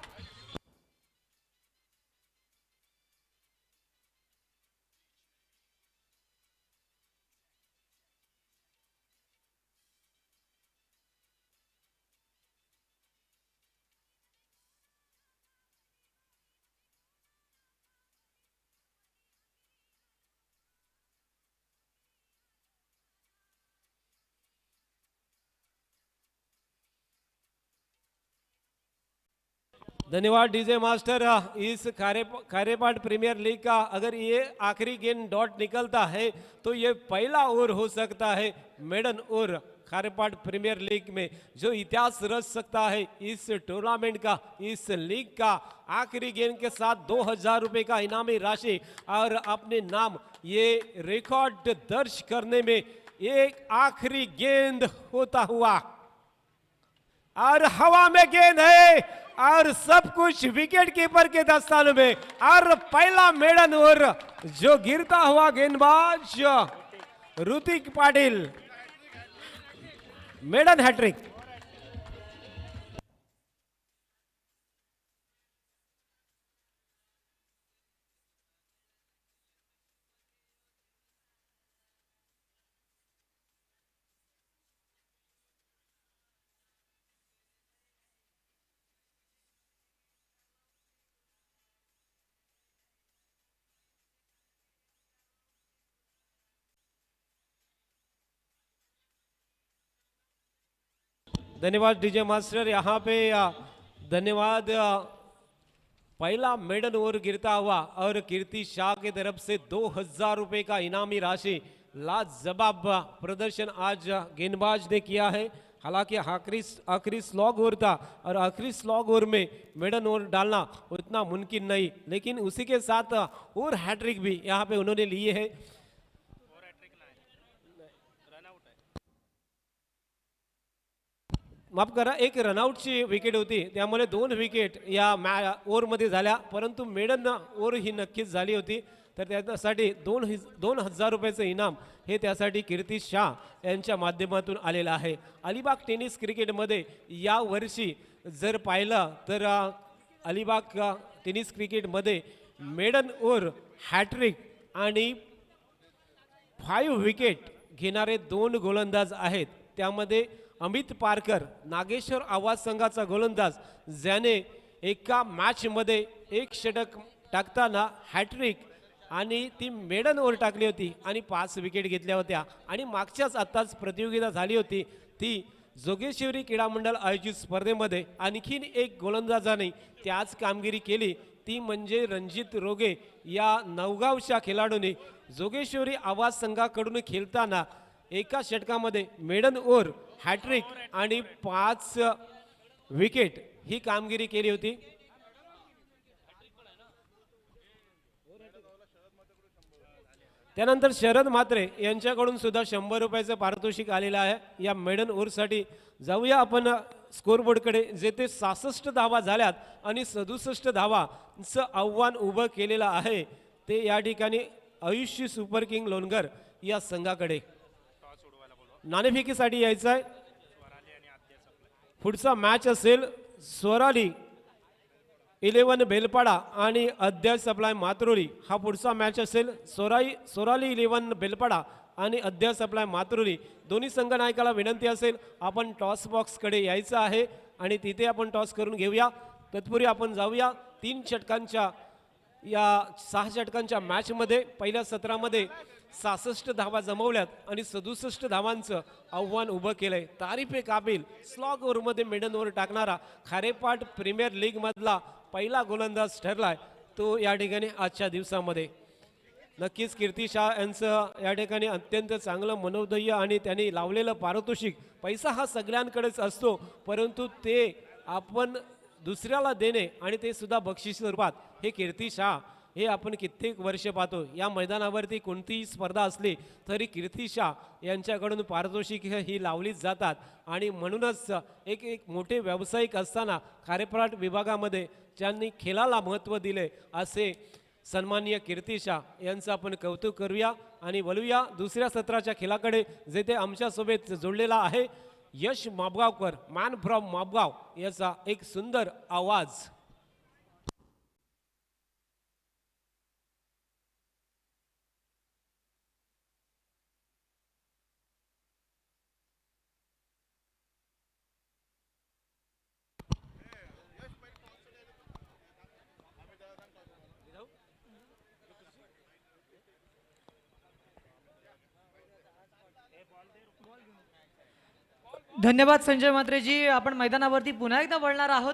B: धन्यवाद डीजे मास्टर। इस खारेपाट प्रीमियर लीग का अगर ये आखिरी गेंद डॉट निकलता है तो ये पहला ओवर हो सकता है मेडन ओवर खारेपाट प्रीमियर लीग में, जो इतिहास रच सकता है इस टूर्नामेंट का, इस लीग का। आखिरी गेंद के साथ 2000 रुपए का इनामी राशि और अपने नाम ये रिकॉर्ड दर्ज करने में एक आखिरी गेंद होता हुआ और हवा में गेंद है और सब कुछ विकेट कीपर के दस्ताने में। और पहला मेडन ओवर जो गिरता हुआ गेंदबाज ऋतिक पाटिल, मेडन हैट्रिक। धन्यवाद डीजे मास्टर। यहाँ पे धन्यवाद। पहला मेडन ओवर गिरता हुआ और कीर्ति शाह की तरफ से 2000 रुपए का इनामी राशि। लाजवाब प्रदर्शन आज गेंदबाज ने किया है। हालांकि आखिरी स्लॉग ओवर था और आखिरी स्लॉग ओवर में मेडन ओवर डालना उतना मुमकिन नहीं, लेकिन उसी के साथ और हैट्रिक भी यहाँ पे उन्होंने लिए है। माफ करा, एक रनआउटची विकेट होती त्यामुळे 2 विकेट या ओव्हरमध्ये झाल्या, परंतु मेडन ओव्हर ही नक्कीच झाली होती। तर त्यासाठी 2000 रुपयाचं इनाम हे त्यासाठी कीर्ती शाह यांच्या माध्यमातून आलेलं आहे। अलिबाग टेनिस क्रिकेटमध्ये या वर्षी जर पाहिलं तर अलिबाग टेनिस क्रिकेटमध्ये मेडन ओव्हर, हॅट्रिक आणि 5 विकेट घेणारे 2 गोलंदाज आहेत। त्यामध्ये अमित पारकर, नागेश्वर आवाज संघाचा गोलंदाज, ज्याने एका मॅच मध्ये 1 षटक टाकताना हॅट्रिक आणि ती मेडन ओव्हर टाकली होती आणि 5 विकेट घेतल्या होत्या। आणि मागच्याच आताच प्रतियोगिता झाली होती ती जोगेश्वरी क्रीडा मंडळ आयोजित स्पर्धेमध्ये आणखीन एक गोलंदाजाने त्याच कामगिरी केली, ती म्हणजे रणजित रोगे या नवगावच्या खेळाडूने जोगेश्वरी आवाज संघाकडून खेळताना एका षटकामध्ये मेडन ओव्हर हॅट्रिक आणि 5 विकेट ही कामगिरी केली होती. त्यानंतर शरद म्हात्रे यांच्याकडून सुद्धा 100 रुपयाचं पारितोषिक आलेलं आहे. या मेडन ओव्हरसाठी जाऊया आपण स्कोरबोर्डकडे, जेथे 66 धावा झाल्यात आणि 67 धावांचं आव्हान उभं केलेलं आहे ते या ठिकाणी आयुष्य सुपर किंग लोणगर या संघाकडे. नाणेफेकीसाठी यायचं आहे. पुढचा मॅच असेल स्वराली 11 बेलपाडा आणि अध्याय सप्लाय मातरोली. हा पुढचा मॅच असेल. सोराली 11 बेलपाडा आणि अध्याय सप्लाय मातरोली. दोन्ही संघ नायकाला विनंती असेल आपण टॉस बॉक्सकडे यायचं आहे आणि तिथे आपण टॉस करून घेऊया. तत्पूर्वी आपण जाऊया 3 षटकांच्या या 6 षटकांच्या मॅचमध्ये. पहिल्या सत्रामध्ये 66 धावा जमवल्यात आणि 67 धावांचं आव्हान उभं केलंय. तारीफे काबिल स्लॉग ओव्हरमध्ये मिडन ओव्हर टाकणारा खारेपाट प्रीमियर लीग मधला पहिला गोलंदाज ठरलाय तो या ठिकाणी आजच्या दिवसामध्ये. नक्कीच कीर्ती शाह यांचं या ठिकाणी अत्यंत चांगलं मनोधैर्य आणि त्यांनी लावलेलं पारितोषिक. पैसा हा सगळ्यांकडेच असतो, परंतु ते आपण दुसऱ्याला देणे आणि ते सुद्धा बक्षीस स्वरूपात, हे कीर्ती शाह हे आपण कित्येक वर्ष पाहतो. या मैदानावरती कोणतीही स्पर्धा असली तरी कीर्ती शाह यांच्याकडून पारितोषिक ही लावलीच जातात आणि म्हणूनच एक मोठे व्यावसायिक असताना खारेपाट विभागामध्ये ज्यांनी खेळाला महत्त्व दिले असे सन्माननीय कीर्ती शाह यांचं आपण कौतुक करूया आणि वळूया दुसऱ्या सत्राच्या खेळाकडे, जेथे आमच्यासोबत जोडलेला आहे यश माबगावकर, मॅन फ्रॉम माबगाव याचा एक सुंदर आवाज.
A: धन्यवाद संजय म्हात्रेजी. आपण मैदानावरती पुन्हा एकदा वळणार आहोत.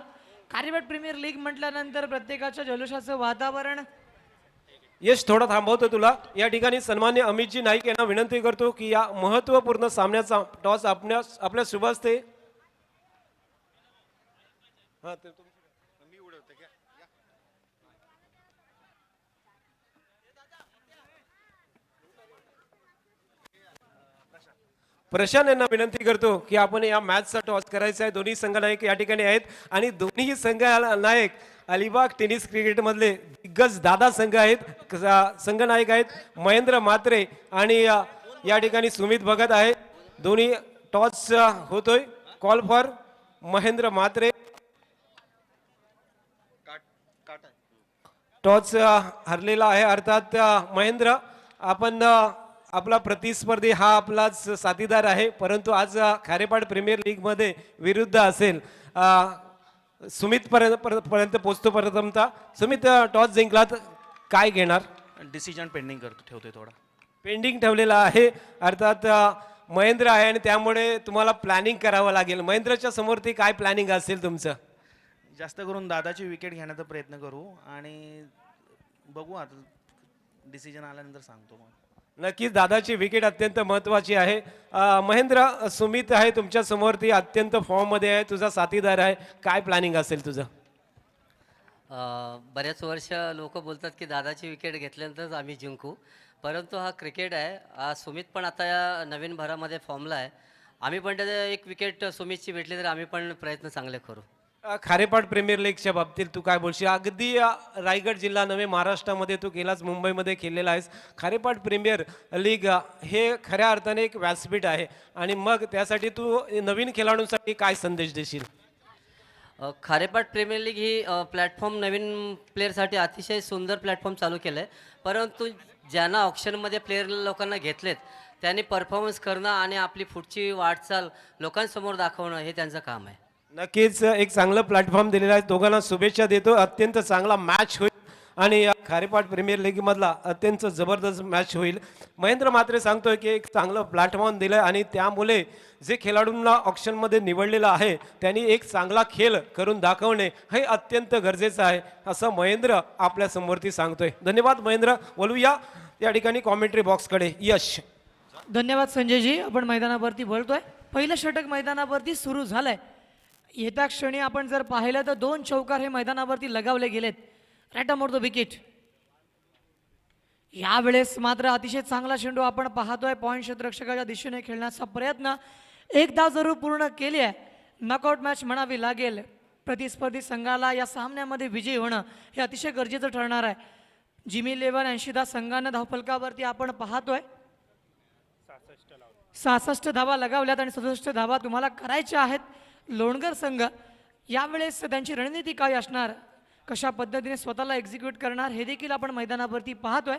A: खारेपाट प्रीमियर लीग म्हटल्यानंतर प्रत्येकाच्या जल्लोषाचं वातावरण.
B: यश थोडा थांबवतो तुला. या ठिकाणी सन्मान्य अमितजी नाईक यांना विनंती करतो की या महत्त्वपूर्ण सामन्याचा टॉस आपल्या शुभ हस्ते. प्रशांत यांना विनंती करतो की आपण या मॅचचा टॉस करायचा आहे. दोन्ही संघ नायक या ठिकाणी आहेत आणि दोन्ही संघ नायक अलिबाग टेनिस क्रिकेट मधले दिग्गज दादा संघ आहेत. संघ नायक आहेत महेंद्र म्हात्रे आणि या ठिकाणी सुमित भगत आहे. दोन्ही टॉस होतोय. Call for Mahendra Mhatre. Toss हरलेला आहे अर्थात महेंद्र. आपण आपला प्रतिस्पर्धी हा आपलाच साथीदार आहे, परंतु आज खारेपाट प्रीमियर लीग मध्ये विरुद्ध असेल. सुमित पर्यंत पोहोचतो. प्रथमतः सुमित, टॉस जिंकलात, काय घेणार?
C: डिसिजन पेंडिंग ठेवतोय, थोडा
B: पेंडिंग ठेवलेला आहे. अर्थात महेंद्र आहे आणि त्यामुळे तुम्हाला प्लॅनिंग करावं लागेल. महेंद्रच्या समोरती काय प्लॅनिंग असेल तुमचं?
C: जास्त करून दादाची विकेट घेण्याचा प्रयत्न करू आणि बघू, आता डिसिजन आल्यानंतर सांगतो. मग
B: नक्कीच दादाची विकेट अत्यंत महत्त्वाची आहे. महेंद्र, सुमित आहे तुमच्या समोरती, अत्यंत फॉर्म मध्ये आहे, तुझा साथीदार आहे, काय प्लॅनिंग असेल तुझं?
D: बऱ्याच वर्ष लोक बोलतात की दादाची विकेट घेतल्यानंतरच आम्ही जिंकू, परंतु हा क्रिकेट आहे. सुमित पण आता या नवीन भरामध्ये फॉर्मला आहे. आम्ही पण त्याच्या एक विकेट सुमितची भेटली तर आम्ही पण प्रयत्न चांगले करू.
B: खारेपाट प्रीमियर लीगच्या बाबतीत तू काय बोलशील? अगदी रायगड जिल्हा नव्हे, महाराष्ट्रामध्ये तू केलास, मुंबईमध्ये खेळलेला आहेस. खारेपाट प्रीमियर लीग हे खऱ्या अर्थाने एक व्यासपीठ आहे आणि मग त्यासाठी तू नवीन खेळाडूंसाठी काय संदेश देशील?
D: खारेपाट प्रीमियर लीग ही प्लॅटफॉर्म नवीन प्लेअरसाठी अतिशय सुंदर प्लॅटफॉर्म चालू केलं आहे, परंतु ज्यांना ऑप्शनमध्ये प्लेअर लोकांना घेतलेत त्यांनी परफॉर्मन्स करणं आणि आपली पुढची वाटचाल लोकांसमोर दाखवणं हे त्यांचं काम आहे.
B: नक्कीच एक चांगलं प्लॅटफॉर्म दिलेला आहे. दोघांना शुभेच्छा देतो. अत्यंत चांगला मॅच होईल आणि या खारेपाट प्रीमियर लीग मधला अत्यंत जबरदस्त मॅच होईल. महेंद्र म्हात्रे सांगतोय की एक चांगलं प्लॅटफॉर्म दिलंय आणि त्यामुळे जे खेळाडूंना ऑप्शन मध्ये निवडलेलं आहे त्यांनी एक चांगला खेळ करून दाखवणे हे अत्यंत गरजेचं आहे, असं महेंद्र आपल्या समोरती सांगतोय. धन्यवाद महेंद्र. बोलूया या ठिकाणी कॉमेंट्री बॉक्सकडे. यश.
A: धन्यवाद संजयजी. आपण मैदानावरती वळतोय. पहिलं षटक मैदानावरती सुरू झालंय. येत्या क्षणी आपण जर पाहिलं तर 2 चौकार हे मैदानावरती लगावले गेलेत. Right arm over the wicket. यावेळेस मात्र अतिशय चांगला चेंडू आपण पाहतोय. पॉईंट क्षेत्ररक्षकाच्या दिशेने खेळण्याचा प्रयत्न एक धाव जरूर पूर्ण केली आहे. नॉकआउट मॅच म्हणावी लागेल. प्रतिस्पर्धी संघाला या सामन्यामध्ये विजयी होणं हे अतिशय गरजेचं ठरणार आहे. जिमी 11 80 संघानं धावफलकावरती आपण पाहतोय 66 धावा लगावल्यात आणि 67 धावा तुम्हाला करायच्या आहेत. लोणगर संघ यावेळेस त्यांची रणनीती काय असणार, कशा पद्धतीने स्वतःला एक्झिक्यूट करणार हे देखील आपण मैदानावरती पाहतोय.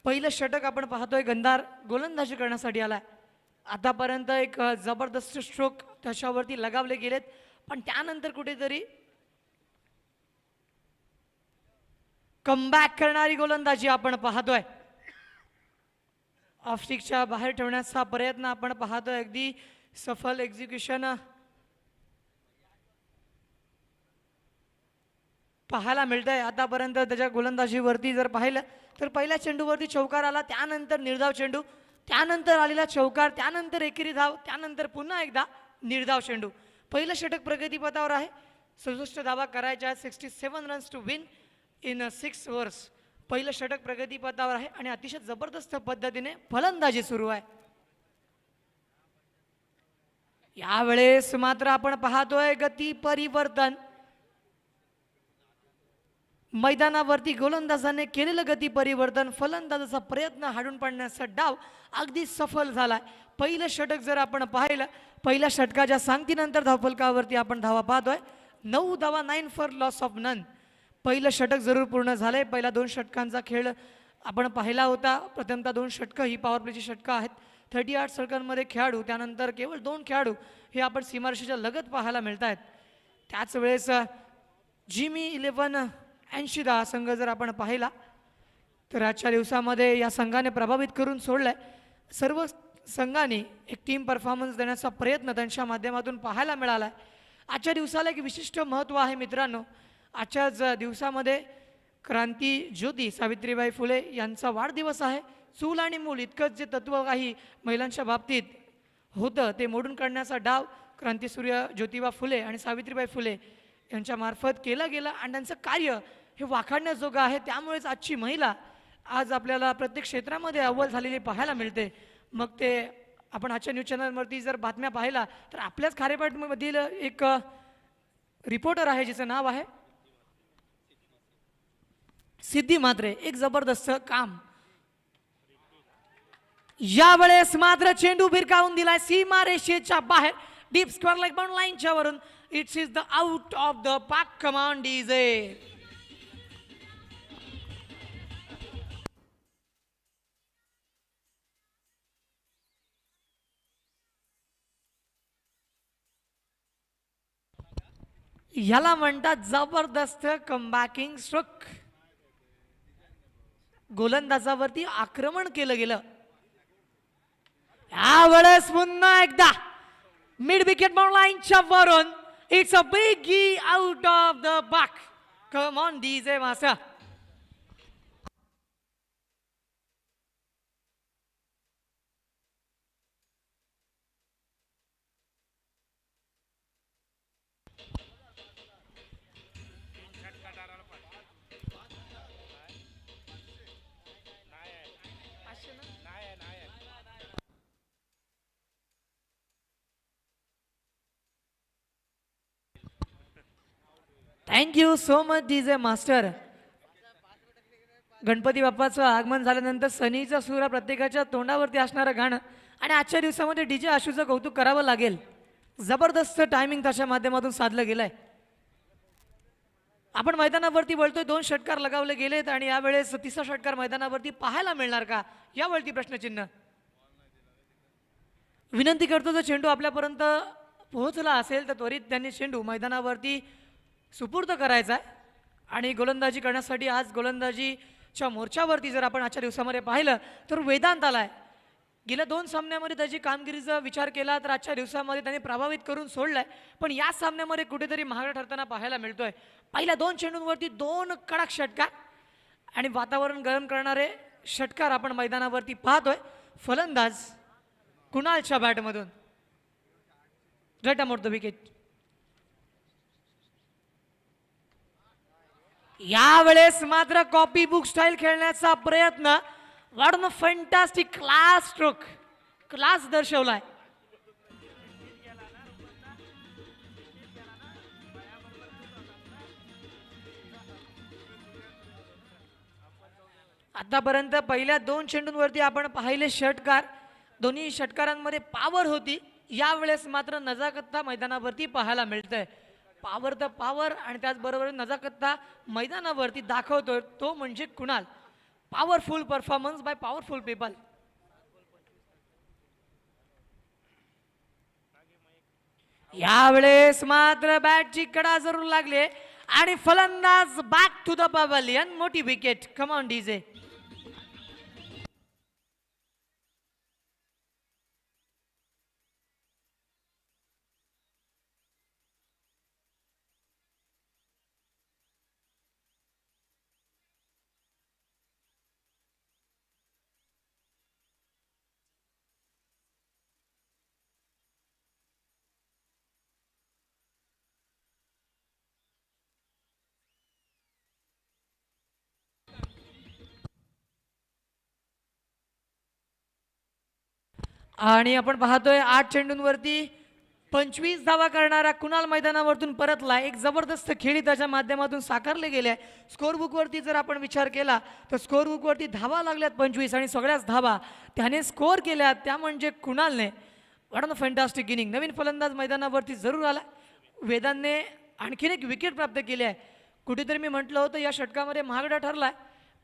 A: पहिलं षटक आपण पाहतोय गंधार गोलंदाजी करण्यासाठी आलाय. आतापर्यंत एक जबरदस्त स्ट्रोक त्याच्यावरती लगावले गेलेत, पण त्यानंतर कुठेतरी कमबॅक करणारी गोलंदाजी आपण पाहतोय. ऑफस्टिकच्या बाहेर ठेवण्याचा प्रयत्न आपण पाहतोय. अगदी सफल एक्झिक्युशन पाहायला मिळतंय. आतापर्यंत त्याच्या गोलंदाजीवरती जर पाहिलं तर पहिल्या चेंडूवरती चौकार आला, त्यानंतर निर्धाव चेंडू, त्यानंतर आलेला चौकार, त्यानंतर एकेरी धाव, त्यानंतर पुन्हा एकदा निर्धाव चेंडू. पहिलं षटक प्रगतीपथावर आहे. 67 धावा करायच्या, 67 runs to win in 6 overs. पहिलं षटक प्रगतीपथावर आहे आणि अतिशय जबरदस्त पद्धतीने फलंदाजी सुरू आहे. यावेळेस मात्र आपण पाहतोय गती परिवर्तन. मैदानावरती गोलंदाजाने केलेलं गती परिवर्तन, फलंदाजाचा प्रयत्न हाडून पाडण्याचा डाव अगदी सफल झालाय. पहिलं षटक जर आपण पाहिलं, पहिल्या षटकाच्या सांगतीनंतर धावफलकावरती आपण धावा पाहतोय 9 धावा, 9 फॉर लॉस ऑफ नन. पहिलं षटक जरूर पूर्ण झालंय. पहिल्या 2 षटकांचा खेळ आपण पाहिला होता. प्रथमतः 2 षटकं ही पॉवर प्लेची षटकं आहेत. 38 षटकांमध्ये खेळाडू, त्यानंतर केवळ 2 खेळाडू हे आपण सीमारेषेच्या लगत पाहायला मिळत आहेत. त्याच वेळेस जिमी 11 80 संघ जर आपण पाहिला तर आजच्या दिवसामध्ये या संघाने प्रभावित करून सोडलाय. सर्व संघांनी एक टीम परफॉर्मन्स देण्याचा प्रयत्न त्यांच्या माध्यमातून पाहायला मिळाला आहे. आजच्या दिवसाला एक विशिष्ट महत्त्व आहे मित्रांनो. आजच्याच दिवसामध्ये क्रांती ज्योती सावित्रीबाई फुले यांचा वाढदिवस आहे. चूल आणि मूल इतकंच जे तत्त्व काही महिलांच्या बाबतीत होतं ते मोडून काढण्याचा डाव क्रांतीसूर्य ज्योतिबा फुले आणि सावित्रीबाई फुले यांच्या मार्फत केलं गेलं आणि त्यांचं कार्य हे वाखाणण्याजोगं आहे. त्यामुळेच आजची महिला आज आपल्याला प्रत्येक क्षेत्रामध्ये अव्वल झालेली पाहायला मिळते. मग ते आपण आजच्या न्यूज चॅनलवरती जर बातम्या पाहिला तर आपल्याच खारेपाटमधील एक रिपोर्टर आहे जिचं नाव आहे सिद्धी म्हात्रे. एक जबरदस्त काम. यावेळेस मात्र चेंडू भिरकावून दिलाय सीमारेषेच्या बाहेर, डीप स्क्वेअर लेग बाउंड लाईनच्या वरून. It's is the out of the park. Come on DJ. याला म्हणतात जबरदस्त कमबॅकिंग स्ट्रोक. गोलंदाजावरती आक्रमण केलं गेलं. यावेळेस पुन्हा एकदा मिड विकेट बाउंड लाईनच्या वरून. It's a biggie out of the park. Come on DJ master. Thank you so much DJ master. Ganpati बाप्पाचं आगमन झाल्यानंतर सनीचा सूर हा प्रत्येकाच्या तोंडावरती असणारं गाणं आणि आजच्या दिवसामध्ये डीजे आशूचं कौतुक करावं लागेल. जबरदस्त टायमिंग त्याच्या माध्यमातून साधलं गेलंय. आपण मैदानावरती बोलतोय 2 षटकार लगावले गेलेत आणि यावेळेस 3रा षटकार मैदानावरती पाहायला मिळणार का यावरती प्रश्नचिन्ह. विनंती करतो जर चेंडू आपल्यापर्यंत पोहोचला असेल तर त्वरित त्यांनी चेंडू मैदानावरती सुपूर्द करायचा आहे. आणि गोलंदाजी करण्यासाठी आज गोलंदाजीच्या मोर्चावरती जर आपण आजच्या दिवसामध्ये पाहिलं तर वेदांत आलाय. गेल्या 2 सामन्यामध्ये त्याची कामगिरीचा विचार केला तर आजच्या दिवसामध्ये त्यांनी प्रभावित करून सोडलाय, पण या सामन्यामध्ये कुठेतरी महागडा ठरताना पाहायला मिळतोय. पहिल्या 2 चेंडूंवरती 2 कडक षटकार आणि वातावरण गरम करणारे षटकार आपण मैदानावरती पाहतोय. फलंदाज कुणालच्या बॅटमधून right arm out the wicket. यावेळेस मात्र कॉपी बुक स्टाईल खेळण्याचा प्रयत्न. वाढून फॅन्टास्टिक क्लास स्ट्रोक, क्लास दर्शवलाय. आतापर्यंत पहिल्या 2 चेंडूंवरती आपण पाहिले षटकार. दोन्ही षटकारांमध्ये पॉवर होती. यावेळेस मात्र नजाकत्ता मैदानावरती पाहायला मिळतंय. पॉवर द पॉवर आणि त्याचबरोबर नजाकत्ता मैदानावरती दाखवतोय तो म्हणजे Kunal. Powerful performance by powerful people. यावेळेस मात्र बॅटची कडा जरूर लागली आणि फलंदाज बॅक टू द पवेलियन. मोठी विकेट. Come on DJ. आणि आपण पाहतोय 8 चेंडूंवरती 25 धावा करणारा कुणाल मैदानावरतून परतला. एक जबरदस्त खेळी त्याच्या माध्यमातून साकारले गेले. स्कोर बुकवरती जर आपण विचार केला तर स्कोर बुकवरती धावा लागल्यात 25 आणि सगळ्याच धावा त्याने स्कोर केल्यात त्या म्हणजे कुणालने. वाट फॅन्टास्टिक इनिंग. नवीन फलंदाज मैदानावरती जरूर आला. वेदांतने आणखीन एक विकेट प्राप्त केली आहे. कुठेतरी मी म्हटलं होतं या षटकामध्ये महागडा ठरलाय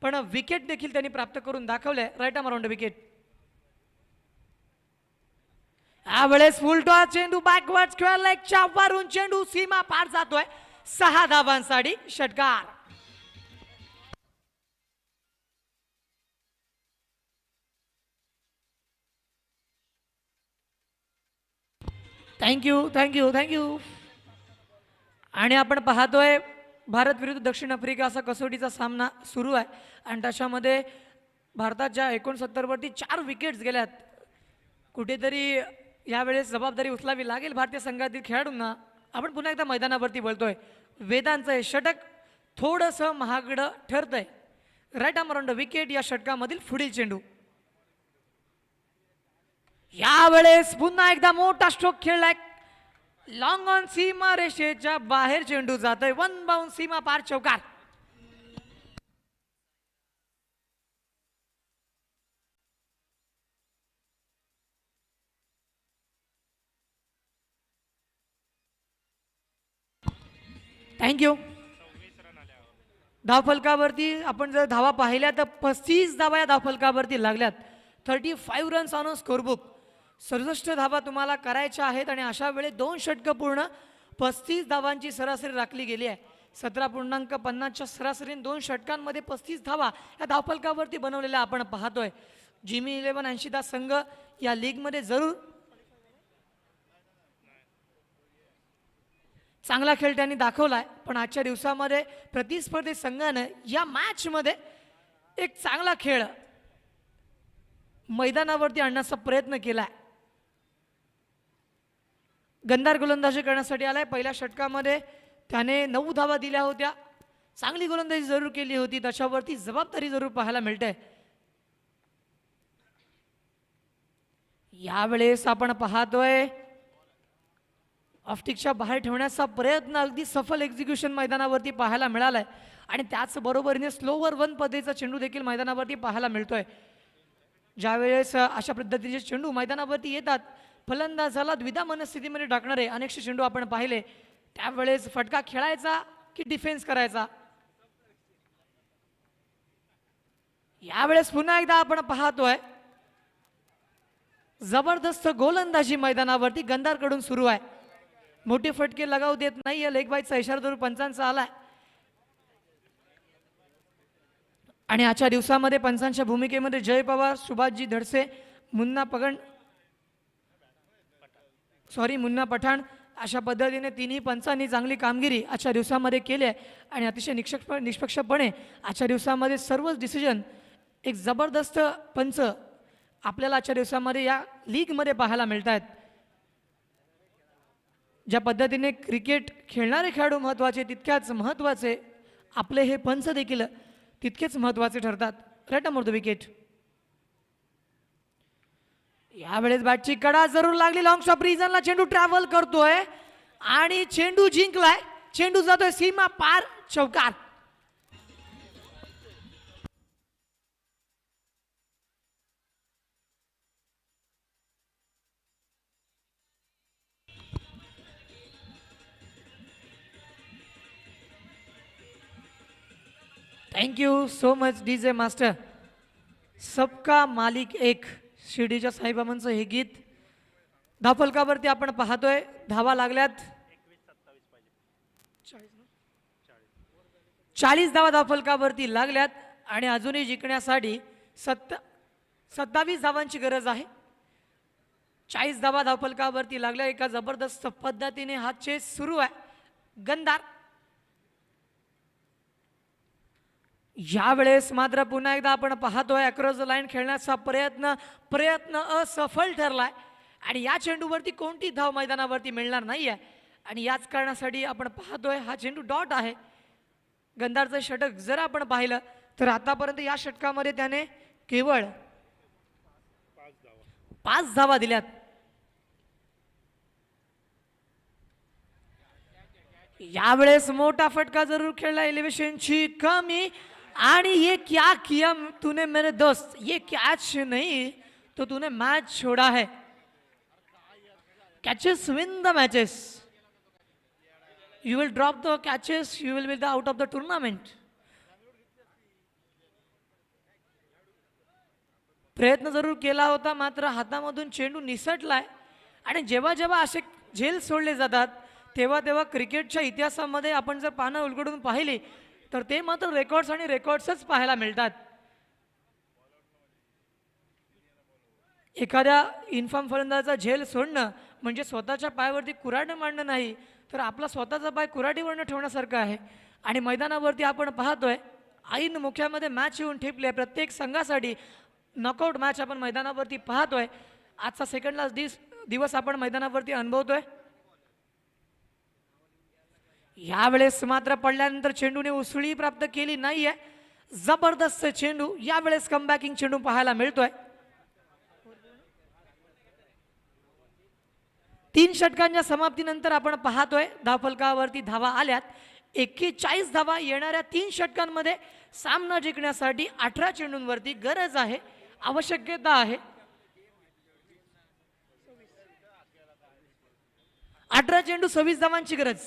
A: पण विकेट देखील त्यांनी प्राप्त करून दाखवले. Right arm around wicket. यावेळेस फुलटॉस चेंडू बॅकवर्ड स्क्वेअर लेगच्या वरून चेंडू सीमा पार जातोय. 6 धावांसाठी षटकार. Thank you thank you thank you. आणि आपण पाहतोय भारत विरुद्ध दक्षिण आफ्रिका असा कसोटीचा सामना सुरू आहे आणि त्याच्यामध्ये भारताच्या 69 वरती 4 विकेट्स गेल्यात. कुठेतरी यावेळेस जबाबदारी उचलावी लागेल भारतीय संघातील खेळाडूंना. आपण पुन्हा एकदा मैदानावरती बोलतोय. वेदांचं हे षटक थोडंसं महागडं ठरतंय. Right arm around wicket. या षटकामधील पुढील चेंडू. यावेळेस पुन्हा एकदा मोठा स्ट्रोक खेळलाय. लॉंग ऑन सीमा रेषेच्या बाहेर चेंडू जातोय. 1 बाउंड सीमा पार चौकार. थँक्यू. धावफलकावरती आपण जर धावा पाहिल्या तर 35 धावा या धावफलकावरती लागल्यात. 35 रन्स ऑन स्कोरबुक. 67 धावा तुम्हाला करायच्या आहेत आणि अशा वेळी 2 षटकं पूर्ण 35 धावांची सरासरी राखली गेली आहे. 17.50च्या सरासरीने 2 षटकांमध्ये 35 धावा या धावफलकावरती बनवलेल्या आपण पाहतोय. जिमी 11 80 संघ या लीगमध्ये जरूर चांगला खेळ त्यांनी दाखवलाय पण आजच्या दिवसामध्ये प्रतिस्पर्धी संघाने या मॅचमध्ये एक चांगला खेळ मैदानावरती आणण्याचा प्रयत्न केलाय. गंधार गोलंदाजी करण्यासाठी आलाय. पहिल्या षटकामध्ये त्याने 9 धावा दिल्या होत्या. चांगली गोलंदाजी जरूर केली होती. त्याच्यावरती जबाबदारी जरूर पाहायला मिळते. यावेळेस आपण पाहतोय ऑफस्टिकच्या बाहेर ठेवण्याचा प्रयत्न अगदी सफल एक्झिक्युशन मैदानावरती पाहायला मिळालाय आणि त्याचबरोबरीने स्लोवर 1 पद्धतीचा चेंडू देखील मैदानावरती पाहायला मिळतोय. ज्यावेळेस अशा पद्धतीचे चेंडू मैदानावरती येतात फलंदाजाला द्विधा मनस्थितीमध्ये टाकणारे अनेकशे चेंडू आपण पाहिले. त्यावेळेस फटका खेळायचा की डिफेन्स करायचा. यावेळेस पुन्हा एकदा आपण पाहतोय जबरदस्त गोलंदाजी मैदानावरती गंधारकडून सुरू आहे. मोठे फटके लगाव देत नाहीये. लेग बाईटचा इशारा जरूर पंचांचा आलाय आणि आजच्या दिवसामध्ये पंचांच्या भूमिकेमध्ये जय पवार, सुभाषजी धडसे, मुन्ना पठाण अशा पद्धतीने तिन्ही पंचांनी चांगली कामगिरी आजच्या दिवसामध्ये केली आहे आणि अतिशय निष्पक्षपणे आजच्या दिवसामध्ये सर्वच डिसिजन एक जबरदस्त पंच आपल्याला आजच्या दिवसामध्ये या लीगमध्ये पाहायला मिळत आहेत. ज्या पद्धतीने क्रिकेट खेळणारे खेळाडू महत्त्वाचे तितक्याच महत्त्वाचे आपले हे पंच देखील तितकेच महत्त्वाचे ठरतात. Right number the wicket. यावेळेस बॅटची कडा जरूर लागली. लॉंग शॉट रिजनला चेंडू ट्रॅव्हल करतोय आणि चेंडू जिंकलाय. चेंडू जातोय सीमा पार चौकार. Thank you so much DJ master. सबका मालिक एक शिर्डीच्या साईबाबांचं हे गीत धावफलकावरती आपण पाहतोय. धावा लागल्यात 40 धावा धावफलकावरती लागल्यात आणि अजूनही जिंकण्यासाठी 27 धावांची गरज आहे. 40 धावा धावफलकावरती लागल्या. एका जबरदस्त पद्धतीने हा चेस सुरू आहे. गंधार यावेळेस मात्र पुन्हा एकदा आपण पाहतोय अक्रॉस द लाईन खेळण्याचा प्रयत्न असफल ठरलाय आणि या चेंडूवरती कोणती धाव मैदानावरती मिळणार नाहीये आणि याच कारणासाठी आपण पाहतोय हा चेंडू डॉट आहे. गंधारचं षटक जर आपण पाहिलं तर आतापर्यंत या षटकामध्ये त्याने केवळ 5 धावा दिल्यात. यावेळेस मोठा फटका जरूर खेळला. एलिव्हेशनची कमी आणि ये क्या किया तूने मेरे दोस्त, ये कैच नहीं तो तूने मैच छोड़ा है. Catches win the matches. You will drop the catches, you will be the out of the tournament. प्रयत्न जरूर केला होता मात्र हातामधून चेंडू निसटलाय आणि जेव्हा जेव्हा असे झेल सोडले जातात तेव्हा तेव्हा क्रिकेटच्या इतिहासामध्ये आपण जर पानं उलगडून पाहिली तर ते मात्र रेकॉर्ड्स आणि रेकॉर्ड्सच पाहायला मिळतात. एखाद्या इन्फॉर्म फलंदाजाचा झेल सोडणं म्हणजे स्वतःच्या पायावरती कुऱ्हाडी मांडणं नाही तर आपला स्वतःचा पाय कुऱ्हाडीवरनं ठेवण्यासारखं आहे. आणि मैदानावरती आपण पाहतोय ऐन मुख्यामध्ये मॅच येऊन ठेपली आहे. प्रत्येक संघासाठी नॉकआउट मॅच आपण मैदानावरती पाहतोय. आजचा सेकंड लास्ट दिवस आपण मैदानावरती अनुभवतोय. यावेळेस मात्र पडल्यानंतर चेंडूने उसळी प्राप्त केली नाहीये. जबरदस्त चेंडू यावेळेस कमबॅकिंग चेंडू पाहायला मिळतोय. 3 षटकांच्या समाप्तीनंतर आपण पाहतोय धावफलकावरती धावा आल्यात 41 धावा. येणाऱ्या 3 षटकांमध्ये सामना जिंकण्यासाठी 18 चेंडूंवरती गरज आहे, आवश्यकता आहे. 18 चेंडू 26 धावांची गरज.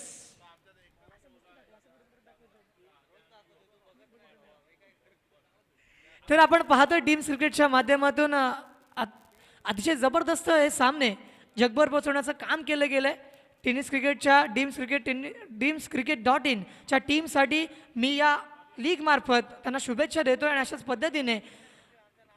A: तर आपण पाहतोय डीम्स क्रिकेटच्या माध्यमातून अतिशय जबरदस्त हे सामने जगभर पोहोचवण्याचं काम केलं गेलंय. टेनिस क्रिकेटच्या DeemsCricket.in च्या टीमसाठी मी या लीग मार्फत त्यांना शुभेच्छा देतोय आणि अशाच पद्धतीने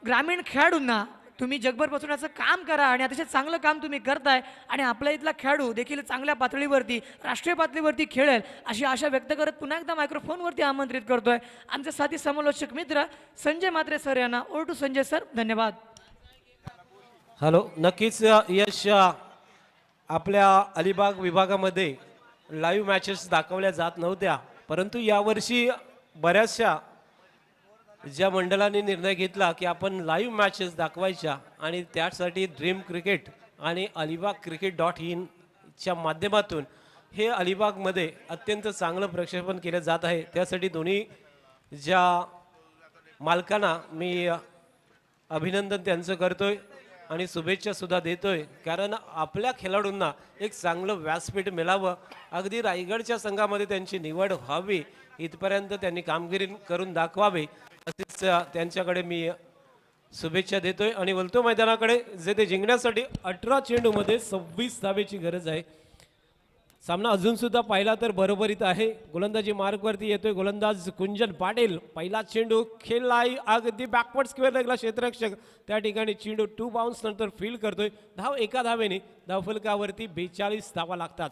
A: ग्रामीण खेळाडूंना तुम्ही जगभर पोहोचवण्याचं काम करा आणि अतिशय चांगलं काम तुम्ही करताय आणि आपल्या इथला खेळाडू देखील चांगल्या पातळीवरती राष्ट्रीय पातळीवरती खेळेल अशी आशा व्यक्त करत पुन्हा एकदा मायक्रोफोनवरती आमंत्रित करतोय आमचे साथी समालोचक मित्र संजय म्हात्रे सर यांना. Over to Sanjay sir. धन्यवाद.
B: हॅलो. नक्कीच यश आपल्या अलिबाग विभागामध्ये लाईव्ह मॅचेस दाखवल्या जात नव्हत्या परंतु यावर्षी बऱ्याचशा ज्या मंडळांनी निर्णय घेतला की आपण लाईव्ह मॅचेस दाखवायच्या आणि त्यासाठी ड्रीम क्रिकेट आणि अलिबाग cricket.in च्या माध्यमातून हे अलिबागमध्ये अत्यंत चांगलं प्रक्षेपण केलं जात आहे. त्यासाठी दोन्ही ज्या मालकांना मी अभिनंदन त्यांचं करतोय आणि शुभेच्छा सुद्धा देतोय कारण आपल्या खेळाडूंना एक चांगलं व्यासपीठ मिळावं. अगदी रायगडच्या संघामध्ये त्यांची निवड व्हावी इथपर्यंत त्यांनी कामगिरी करून दाखवावे असेच त्यांच्याकडे मी शुभेच्छा देतोय आणि वलतो मैदानाकडे जे ते जिंकण्यासाठी 18 चेंडूमध्ये 26 धावेची गरज आहे. सामना अजून सुद्धा पाहिला तर बरोबरीत आहे. गोलंदाजी मार्गवरती येतोय गोलंदाज कुंजन पाटील. पहिला चेंडू खेळलाय अगदी बॅकवर्ड स्क्वेअर लागला क्षेत्ररक्षक त्या ठिकाणी चेंडू 2 बाउन्स नंतर फील्ड करतोय. धाव एका धावेने धावफलकावरती 42 धावा लागतात.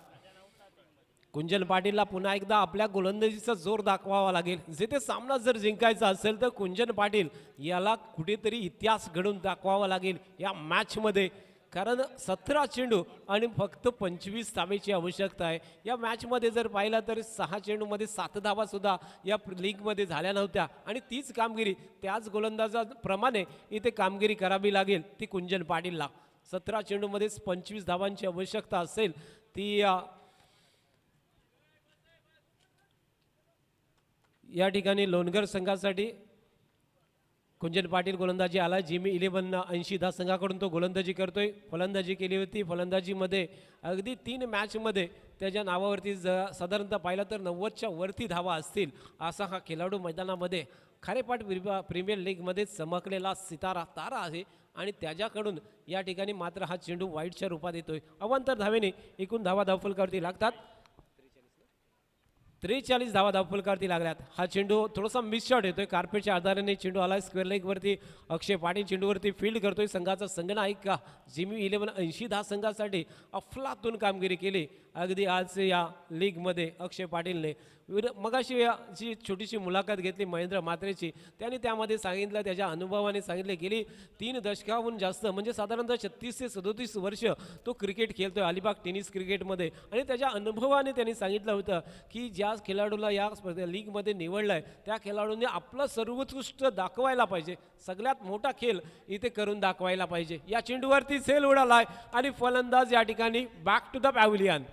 B: कुंजन पाटीलला पुन्हा एकदा आपल्या गोलंदाजीचा जोर दाखवावा लागेल. जे ते सामना जर जिंकायचा असेल तर कुंजन पाटील याला कुठेतरी इतिहास घडवून दाखवावा लागेल. या मॅचमध्ये कारण 17 चेंडू आणि फक्त 25 धावेची आवश्यकता आहे. या मॅचमध्ये जर पाहिला तर 6 चेंडूमध्ये 7 धावा सुद्धा या लीगमध्ये झाल्या नव्हत्या आणि तीच कामगिरी त्याच गोलंदाजाप्रमाणे इथे कामगिरी करावी लागेल ती कुंजन पाटीलला. 17 चेंडूमध्येच 25 धावांची आवश्यकता असेल ती या ठिकाणी लोणगर संघासाठी. कुंजन पाटील गोलंदाजी आला. जिमी 1180 धावसंघाकडून तो गोलंदाजी करतोय. फलंदाजी केली होती. फलंदाजीमध्ये अगदी 3 मॅचमध्ये त्याच्या नावावरती साधारणतः पाहिलं तर 90च्या वरती धावा असतील असा हा खेळाडू मैदानामध्ये खारेपाट प्रीमियर लीगमध्ये चमकलेला सितारा तारा आहे आणि त्याच्याकडून या ठिकाणी मात्र हा चेंडू वाईटच्या रूपात येतोय. अवांतर धावेने एकूण धावा धावफलकावरती लागतात. 43 धावा धावफलकावरती लागल्यात. हा चेंडू थोडासा मिस शॉट येतोय. कार्पेटच्या आधाराने चेंडू आला स्क्वेअर लेगवरती. अक्षय पाटील चेंडूवरती फील्ड करतोय. संघाचा संघनायक का जिमी 1180 धावसंघासाठी अफलातून कामगिरी केली अगदी आज या लीगमध्ये अक्षय पाटीलने. मगाशी जी छोटीशी मुलाखत घेतली महेंद्र म्हात्रेची, त्यांनी त्यामध्ये सांगितलं त्याच्या अनुभवाने सांगितले गेली 3 दशकाहून जास्त म्हणजे साधारणतः 36 ते 37 वर्ष तो क्रिकेट खेळतोय अलिबाग टेनिस क्रिकेटमध्ये आणि त्याच्या अनुभवाने त्यांनी सांगितलं होतं की ज्या खेळाडूला या लीगमध्ये निवडलं आहे त्या खेळाडूने आपलं सर्वोत्कृष्ट दाखवायला पाहिजे. सगळ्यात मोठा खेळ इथे करून दाखवायला पाहिजे. या चेंडूवरती झेल उडालाय आणि फलंदाज या ठिकाणी बॅक टू द पॅव्हिलियन.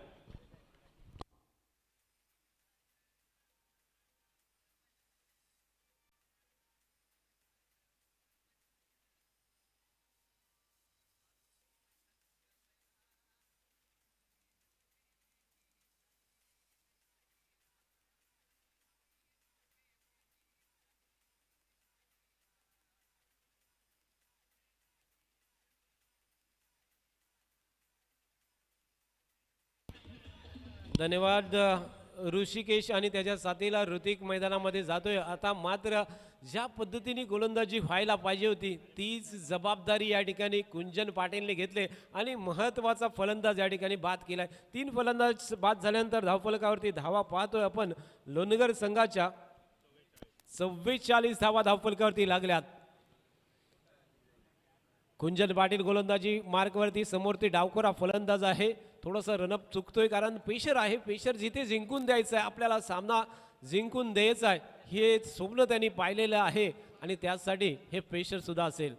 B: धन्यवाद ऋषिकेश आणि त्याच्या साथीला. ऋतिक मैदानामध्ये जातोय. आता मात्र ज्या पद्धतीने गोलंदाजी व्हायला पाहिजे होती तीच जबाबदारी या ठिकाणी कुंजन पाटीलने घेतले आणि महत्त्वाचा फलंदाज या ठिकाणी बाद केलाय. 3 फलंदाज बाद झाल्यानंतर धावफलकावरती धावा पाहतोय आपण. लोणगर संघाच्या 44 धावा धावफलकावरती लागल्यात. कुंजन पाटील गोलंदाजी मार्कवरती. समोर ते डावखोरा फलंदाज आहे. थोडंसं रनअप चुकतोय कारण पेशर आहे. पेशर जिथे जिंकून द्यायचं आहे आपल्याला सामना जिंकून द्यायचा आहे हे स्वप्न त्यांनी पाहिलेलं आहे आणि त्यासाठी हे प्रेशर सुद्धा असेल.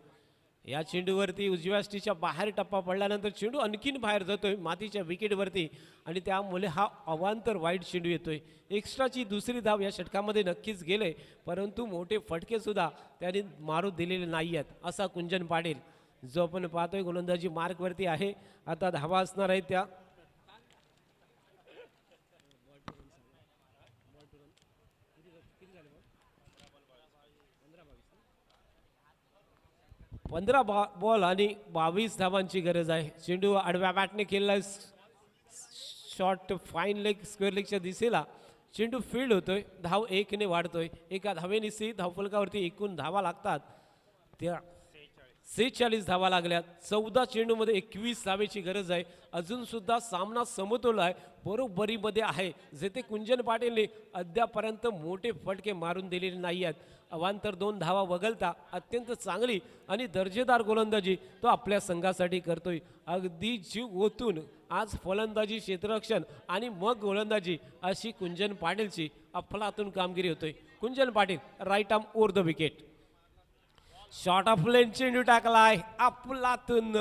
B: या चेंडूवरती उजव्या स्टीच्या बाहेर टप्पा पडल्यानंतर चेंडू आणखीन बाहेर जातोय मातीच्या विकेटवरती आणि त्यामुळे हा अवांतर वाईट चेंडू येतोय. एक्स्ट्राची दुसरी धाव या षटकामध्ये नक्कीच गेले परंतु मोठे फटके सुद्धा त्यांनी मारू दिलेले नाही आहेत असा कुंजन पाटील जो आपण पाहतोय गोलंदाजी मार्कवरती आहे. आता धावा असणार आहेत त्या 15 बॉल आणि 22 धावांची गरज आहे. चेंडू आडव्या बॅटने केलेला शॉर्ट फाईन लेग स्क्वेअर लेगच्या दिशेला चेंडू फील्ड होतोय. धाव 1 ने वाढतोय. एका धावेनिशी धावफलकावरती एकूण धावा लागतात त्या 46 धावा लागल्यात. 14 चेंडूमध्ये 21 धावेची गरज आहे. अजून सुद्धा सामना समतोल आहे, बरोबरीमध्ये आहे. जेथे कुंजन पाटीलने अद्यापर्यंत मोठे फटके मारून दिलेले नाही आहेत. अवांतर 2 धावा वगळता अत्यंत चांगली आणि दर्जेदार गोलंदाजी तो आपल्या संघासाठी करतोय. अगदी जीव ओतून आज फलंदाजी, क्षेत्ररक्षण आणि मग गोलंदाजी अशी कुंजन पाटीलची अफलातून कामगिरी होतोय. Kunjan Patil right arm over the wicket. Short of length चेंडू टाकलाय अफलातून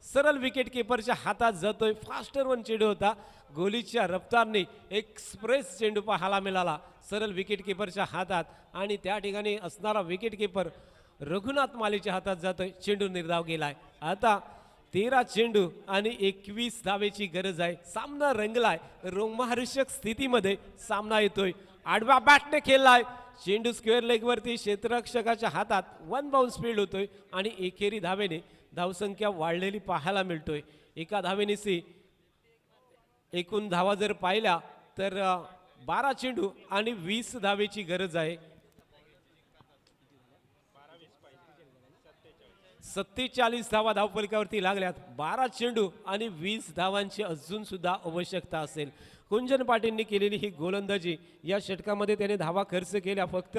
B: सरळ विकेट किपरच्या हातात जातोय. फास्टर वन चेंडू होता. गोलीच्या रफ्तारने एक्सप्रेस चेंडू पाहायला मिळाला सरळ विकेट किपरच्या हातात आणि त्या ठिकाणी असणारा विकेट किपर रघुनाथ मालीच्या हातात जातोय. चेंडू निर्धाव गेलाय. आता 13 चेंडू आणि 21 धावेची गरज आहे. सामना रंगलाय. रोमहर्षक स्थितीमध्ये सामना येतोय. आडव्या बॅटने खेळलाय. चेंडू स्क्वेअर लेगवरती क्षेत्ररक्षकाच्या हातात 1 बाउन्स फील्ड होतोय आणि एकेरी धावेने धावसंख्या वाढलेली पाहायला मिळतोय. एका धावेनेसी एकूण धावा जर पाहिल्या तर 12 चेंडू आणि 20 धावेची गरज आहे. 47 धावा धावफलकावरती लागल्यात. 12 चेंडू आणि 20 धावांची अजून सुद्धा आवश्यकता असेल. कुंजन पाटीलने केलेली ही गोलंदाजी या षटकामध्ये त्याने धावा खर्च केल्या फक्त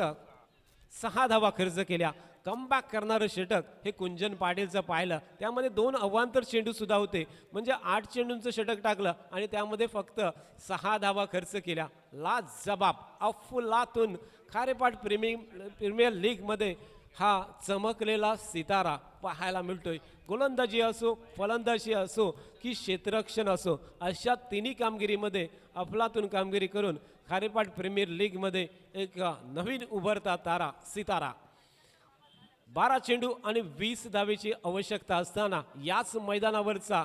B: 6 धावा खर्च केल्या. कमबॅक करणारं षटक हे कुंजन पाटीलचं पाहिलं. त्यामध्ये 2 अवांतर चेंडू सुद्धा होते, म्हणजे 8 चेंडूंचं षटक टाकलं आणि त्यामध्ये फक्त 6 धावा खर्च केल्या. लाजबाब अफलातून खारेपाट प्रीमियर लीगमध्ये हा चमकलेला सितारा पाहायला मिळतोय. गोलंदाजी असो, फलंदाजी असो की क्षेत्ररक्षण असो, अशा तिन्ही कामगिरीमध्ये अफलातून कामगिरी करून खारेपाट प्रीमियर लीगमध्ये एक नवीन उभरता तारा सितारा. 12 चेंडू आणि 20 धावेची आवश्यकता असताना याच मैदानावरचा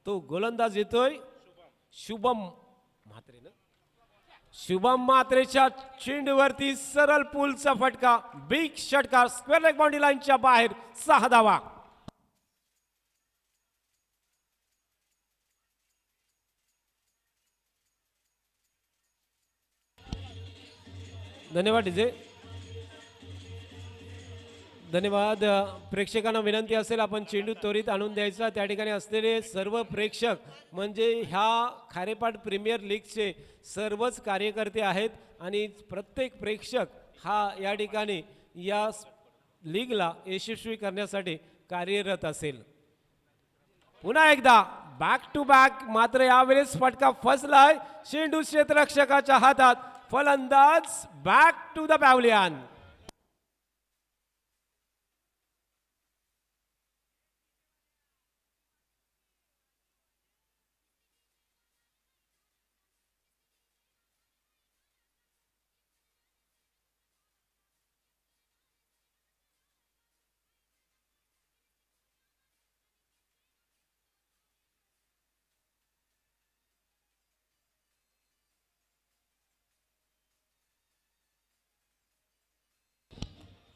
B: तो गोलंदाज येतोय शुभम म्हात्रे ना. शुभम म्हात्रेच्या चेंडूवरती सरळ पूलचा फटका, बिग षटकार, स्क्वेअर लेग बाउंड्री लाईनच्या बाहेर 6 धावा. धन्यवाद डीजे. धन्यवाद. प्रेक्षकांना विनंती असेल आपण चेंडू त्वरित आणून द्यायचा. त्या ठिकाणी असलेले सर्व प्रेक्षक म्हणजे ह्या खारेपाट प्रीमियर लीगचे सर्वच कार्यकर्ते आहेत आणि प्रत्येक प्रेक्षक हा या ठिकाणी या लीगला यशस्वी करण्यासाठी कार्यरत असेल. पुन्हा एकदा बॅक टू बॅक, मात्र यावेळेस फटका फसलाय. चेंडू क्षेत्ररक्षकाच्या हातात, फलंदाज back to the pavilion.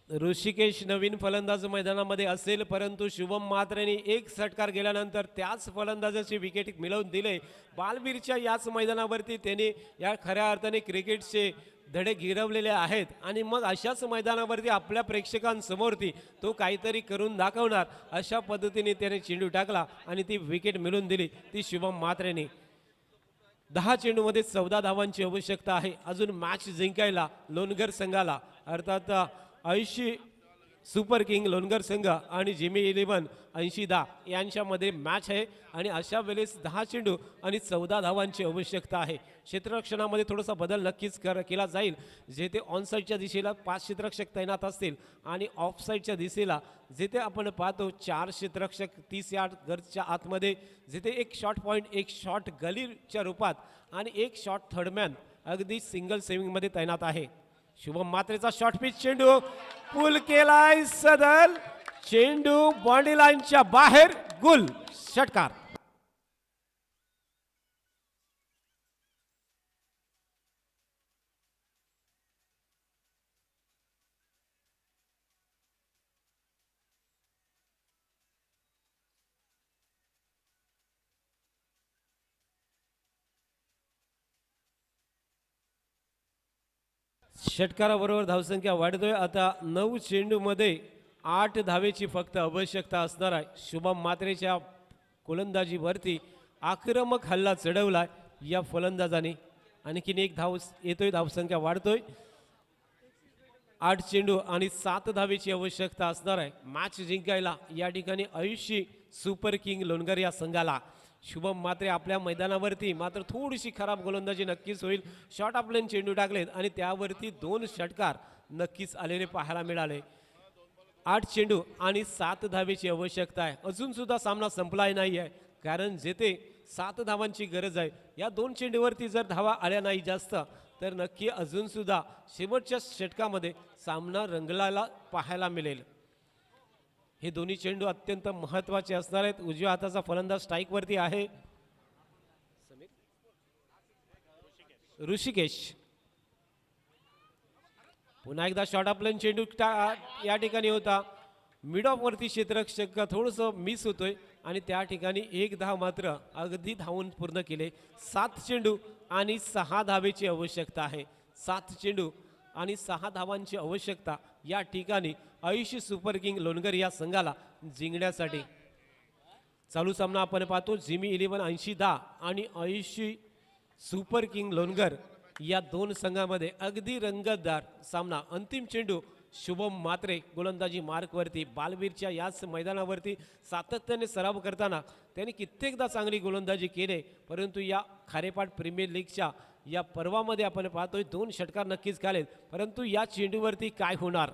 B: Rishikesh नवीन फलंदाज मैदानामध्ये असेल, परंतु शुभम म्हात्रेने एक षटकार गेल्यानंतर त्याच फलंदाजाची विकेट मिळवून दिले. बालवीरच्या याच मैदानावरती त्याने या खऱ्या अर्थाने क्रिकेटचे धडे गिरवलेले आहेत आणि मग अशाच मैदानावरती आपल्या प्रेक्षकांसमोरती तो काहीतरी करून दाखवणार अशा पद्धतीने त्याने चेंडू टाकला आणि ती विकेट मिळवून दिली ती शुभम म्हात्रेने. 10 चेंडूमध्ये 14 धावांची आवश्यकता आहे अजून मॅच जिंकायला लोणगर संघाला. अर्थात 80 सुपर किंग लोणगर संघ आणि जिमी 11 80-10 यांच्यामध्ये मॅच आहे आणि अशा वेळेस 10 चेंडू आणि 14 धावांची आवश्यकता आहे. क्षेत्ररक्षणामध्ये थोडासा बदल नक्कीच केला जाईल, जेथे ऑनसाईडच्या दिशेला 5 क्षेत्ररक्षक तैनात असतील आणि ऑफसाईडच्या दिशेला जिथे आपण पाहतो 4 क्षेत्ररक्षक 30 यार्ड घरच्या आतमध्ये, जिथे एक शॉर्ट पॉईंट, एक शॉर्ट गलीच्या रूपात आणि एक शॉर्ट थर्डमॅन अगदी सिंगल सेविंगमध्ये तैनात आहे. शुभम म्हात्रेचा शॉर्ट पिच चेंडू पुल केलाय सदल, चेंडू बाउंड्री लाईनच्या बाहेर, गुल षटकार. षटकाराबरोबर धावसंख्या वाढतोय. आता 9 चेंडूमध्ये 8 धावेची फक्त आवश्यकता असणार आहे. शुभम म्हात्रेच्या गोलंदाजीवरती आक्रमक हल्ला चढवलाय या फलंदाजाने. आणखीन एक धाव येतोय, धावसंख्या वाढतोय. 8 चेंडू आणि 7 धावेची आवश्यकता असणार आहे मॅच जिंकायला या ठिकाणी 80 सुपर किंग लोणगर या संघाला. शुभम म्हात्रे आपल्या मैदानावरती मात्र थोडीशी खराब गोलंदाजी नक्कीच होईल. शॉर्ट आपल्याने चेंडू टाकलेत आणि त्यावरती 2 षटकार नक्कीच आलेले पाहायला मिळाले. 8 चेंडू आणि 7 धावेची आवश्यकता आहे. अजून सुद्धा सामना संपलाही नाही आहे, कारण जेथे 7 धावांची गरज आहे या 2 चेंडूवरती जर धावा आल्या नाही जास्त तर नक्की अजून सुद्धा शेवटच्या षटकामध्ये सामना रंगलाला पाहायला मिळेल. हे दोन्ही चेंडू अत्यंत महत्त्वाचे असणार आहेत. उजव्या हाताचा फलंदाज स्ट्राईकवरती आहे ऋषिकेश. पुन्हा एकदा शॉर्ट आपलन चेंडू या ठिकाणी होता, मिड ऑफ वरती क्षेत्ररक्षक थोडंसं मिस होतोय आणि त्या ठिकाणी 1 धाव मात्र अगदी धावून पूर्ण केले. 7 चेंडू आणि 6 धावेची आवश्यकता आहे. 7 चेंडू आणि 6 धावांची आवश्यकता या ठिकाणी 80 सुपर किंग लोणगर या संघाला जिंकण्यासाठी. चालू सामना आपण पाहतो जिमी 11 80-10 आणि 80 सुपर किंग लोणगर या 2 संघामध्ये अगदी रंगतदार सामना. अंतिम चेंडू शुभम मात्रे गोलंदाजी मार्कवरती बालवीरच्या याच मैदानावरती सातत्याने सराव करताना त्यांनी कित्येकदा चांगली गोलंदाजी केली, परंतु या खारेपाट प्रीमियर लीगच्या या पर्वामध्ये आपण पाहतोय 2 षटकार नक्कीच घालेल, परंतु या चेंडूवरती काय होणार?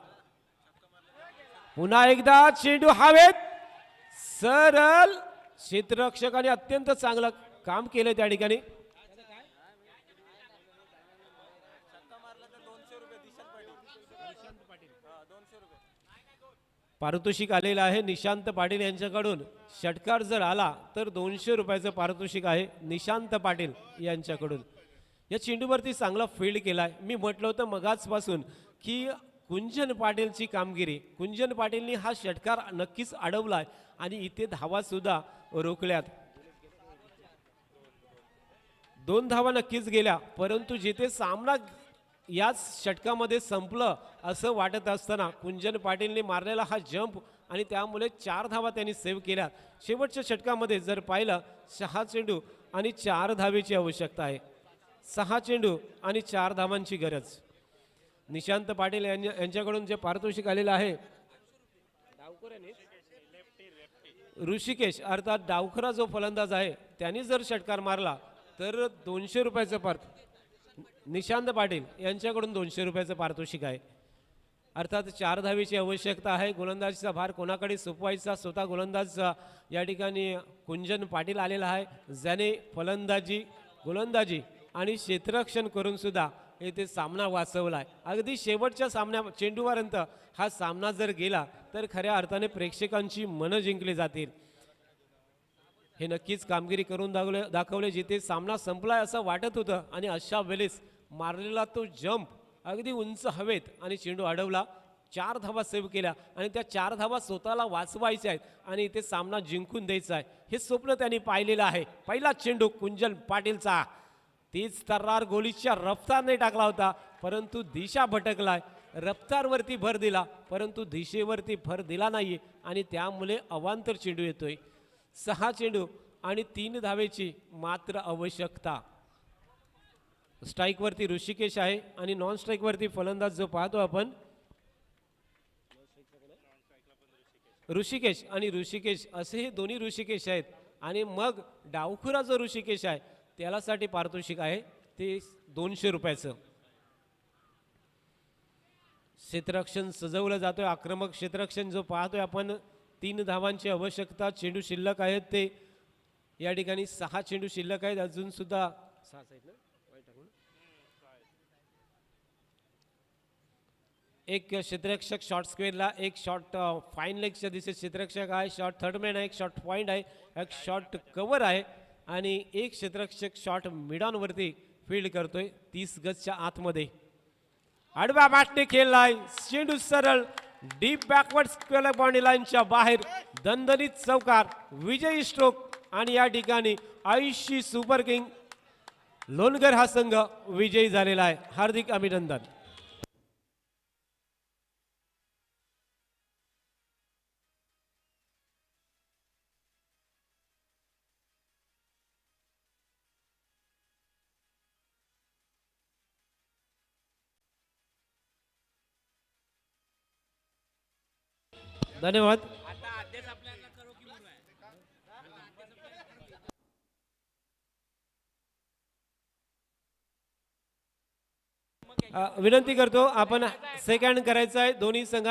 B: पुन्हा एकदा चेंडू हवेत, सरळ क्षेत्ररक्षकाने अत्यंत चांगलं काम केलं त्या ठिकाणी. पारितोषिक आलेलं आहे निशांत पाटील यांच्याकडून. षटकार जर आला तर 200 रुपयाचं पारितोषिक आहे निशांत पाटील यांच्याकडून. या चेंडूवरती चांगला फील्ड केलाय. मी म्हटलं होतं मगाचपासून की कुंजन पाटीलची कामगिरी, कुंजन पाटीलनी हा षटकार नक्कीच अडवलाय आणि इथे धावा सुद्धा रोखल्यात. 2 धावा नक्कीच गेल्या, परंतु जिथे सामना याच षटकामध्ये संपलं असं वाटत असताना कुंजन पाटीलने मारलेला हा जंप आणि त्यामुळे 4 धावा त्यांनी सेव्ह केल्या. शेवटच्या षटकामध्ये जर पाहिलं 6 चेंडू आणि 4 धावेची आवश्यकता आहे. 6 चेंडू आणि 4 धावांची गरज. निशांत पाटील यांच्याकडून जे पारितोषिक आलेलं आहे, ऋषिकेश अर्थात डावखरा जो फलंदाज आहे त्यांनी जर षटकार मारला तर 200 रुपयाचं निशांत पाटील यांच्याकडून 200 रुपयाचं पारितोषिक आहे. अर्थात 4 धावेची आवश्यकता आहे. गोलंदाजीचा भार कोणाकडे सोपवायचा? स्वतः गोलंदाजचा या ठिकाणी कुंजन पाटील आलेला आहे, ज्याने गोलंदाजी आणि क्षेत्ररक्षण करून सुद्धा येथे सामना वाचवलाय. अगदी शेवटच्या चेंडूपर्यंत हा सामना जर गेला तर खऱ्या अर्थाने प्रेक्षकांची मनं जिंकली जातील. हे नक्कीच कामगिरी करून दाखवले. जिथे सामना संपलाय असं वाटत होतं आणि अशा वेळेस मारलेला तो जंप अगदी उंच हवेत आणि चेंडू अडवला. 4 धावा सेव्ह केल्या आणि त्या 4 धावा स्वतःला वाचवायच्या आहेत आणि इथे सामना जिंकून द्यायचा आहे. हे स्वप्न त्यांनी पाहिलेलं आहे. पहिला चेंडू कुंजन पाटीलचा, तीच तर्रार गोलीच्या रफ्तारने टाकला होता, परंतु दिशा भटकलाय. रफ्तारवरती भर दिला परंतु दिशेवरती भर दिला नाहीये आणि त्यामुळे अवांतर चेंडू येतोय. 6 चेंडू आणि 3 धावेची मात्र आवश्यकता. स्ट्राईकवरती ऋषिकेश आहे आणि नॉन स्ट्राईकवरती फलंदाज जो पाहतो आपण ऋषिकेश आणि ऋषिकेश असे हे दोन्ही ऋषिकेश आहेत. आणि मग डावखुरा जो ऋषिकेश आहे त्यालासाठी पारितोषिक आहे ते 200 रुपयाचं. क्षेत्ररक्षण सजवलं जातोय. आक्रमक क्षेत्ररक्षण जो पाहतोय आपण. 3 धावांची आवश्यकता. चेंडू शिल्लक आहेत ते या ठिकाणी 6 चेंडू शिल्लक आहेत. अजून सुद्धा 6 आहेत ना. एक क्षेत्ररक्षक शॉर्ट स्क्वेअरला, एक शॉर्ट फाईन लेगच्या दिशेत क्षेत्ररक्षक आहे, शॉर्ट थर्डमॅन आहे, एक शॉर्ट पॉईंट आहे, एक शॉर्ट कव्हर आहे आणि एक क्षेत्ररक्षक शॉर्ट मिडॉनवरती फील्ड करतोय 30 गजच्या आतमध्ये. आडव्या बॅटने खेळलाय. चेंडू सरळ डीप बॅकवर्ड स्क्वेअर बाउंड्री लाईनच्या बाहेर. दणदणीत चौकार, विजयी स्ट्रोक आणि या ठिकाणी आयुषी सुपर किंग लोणगर हा संघ विजयी झालेला आहे. हार्दिक अभिनंदन. धन्यवाद. विनंती करतो आपण सेकंड करायचं आहे दोन्ही संघांनी.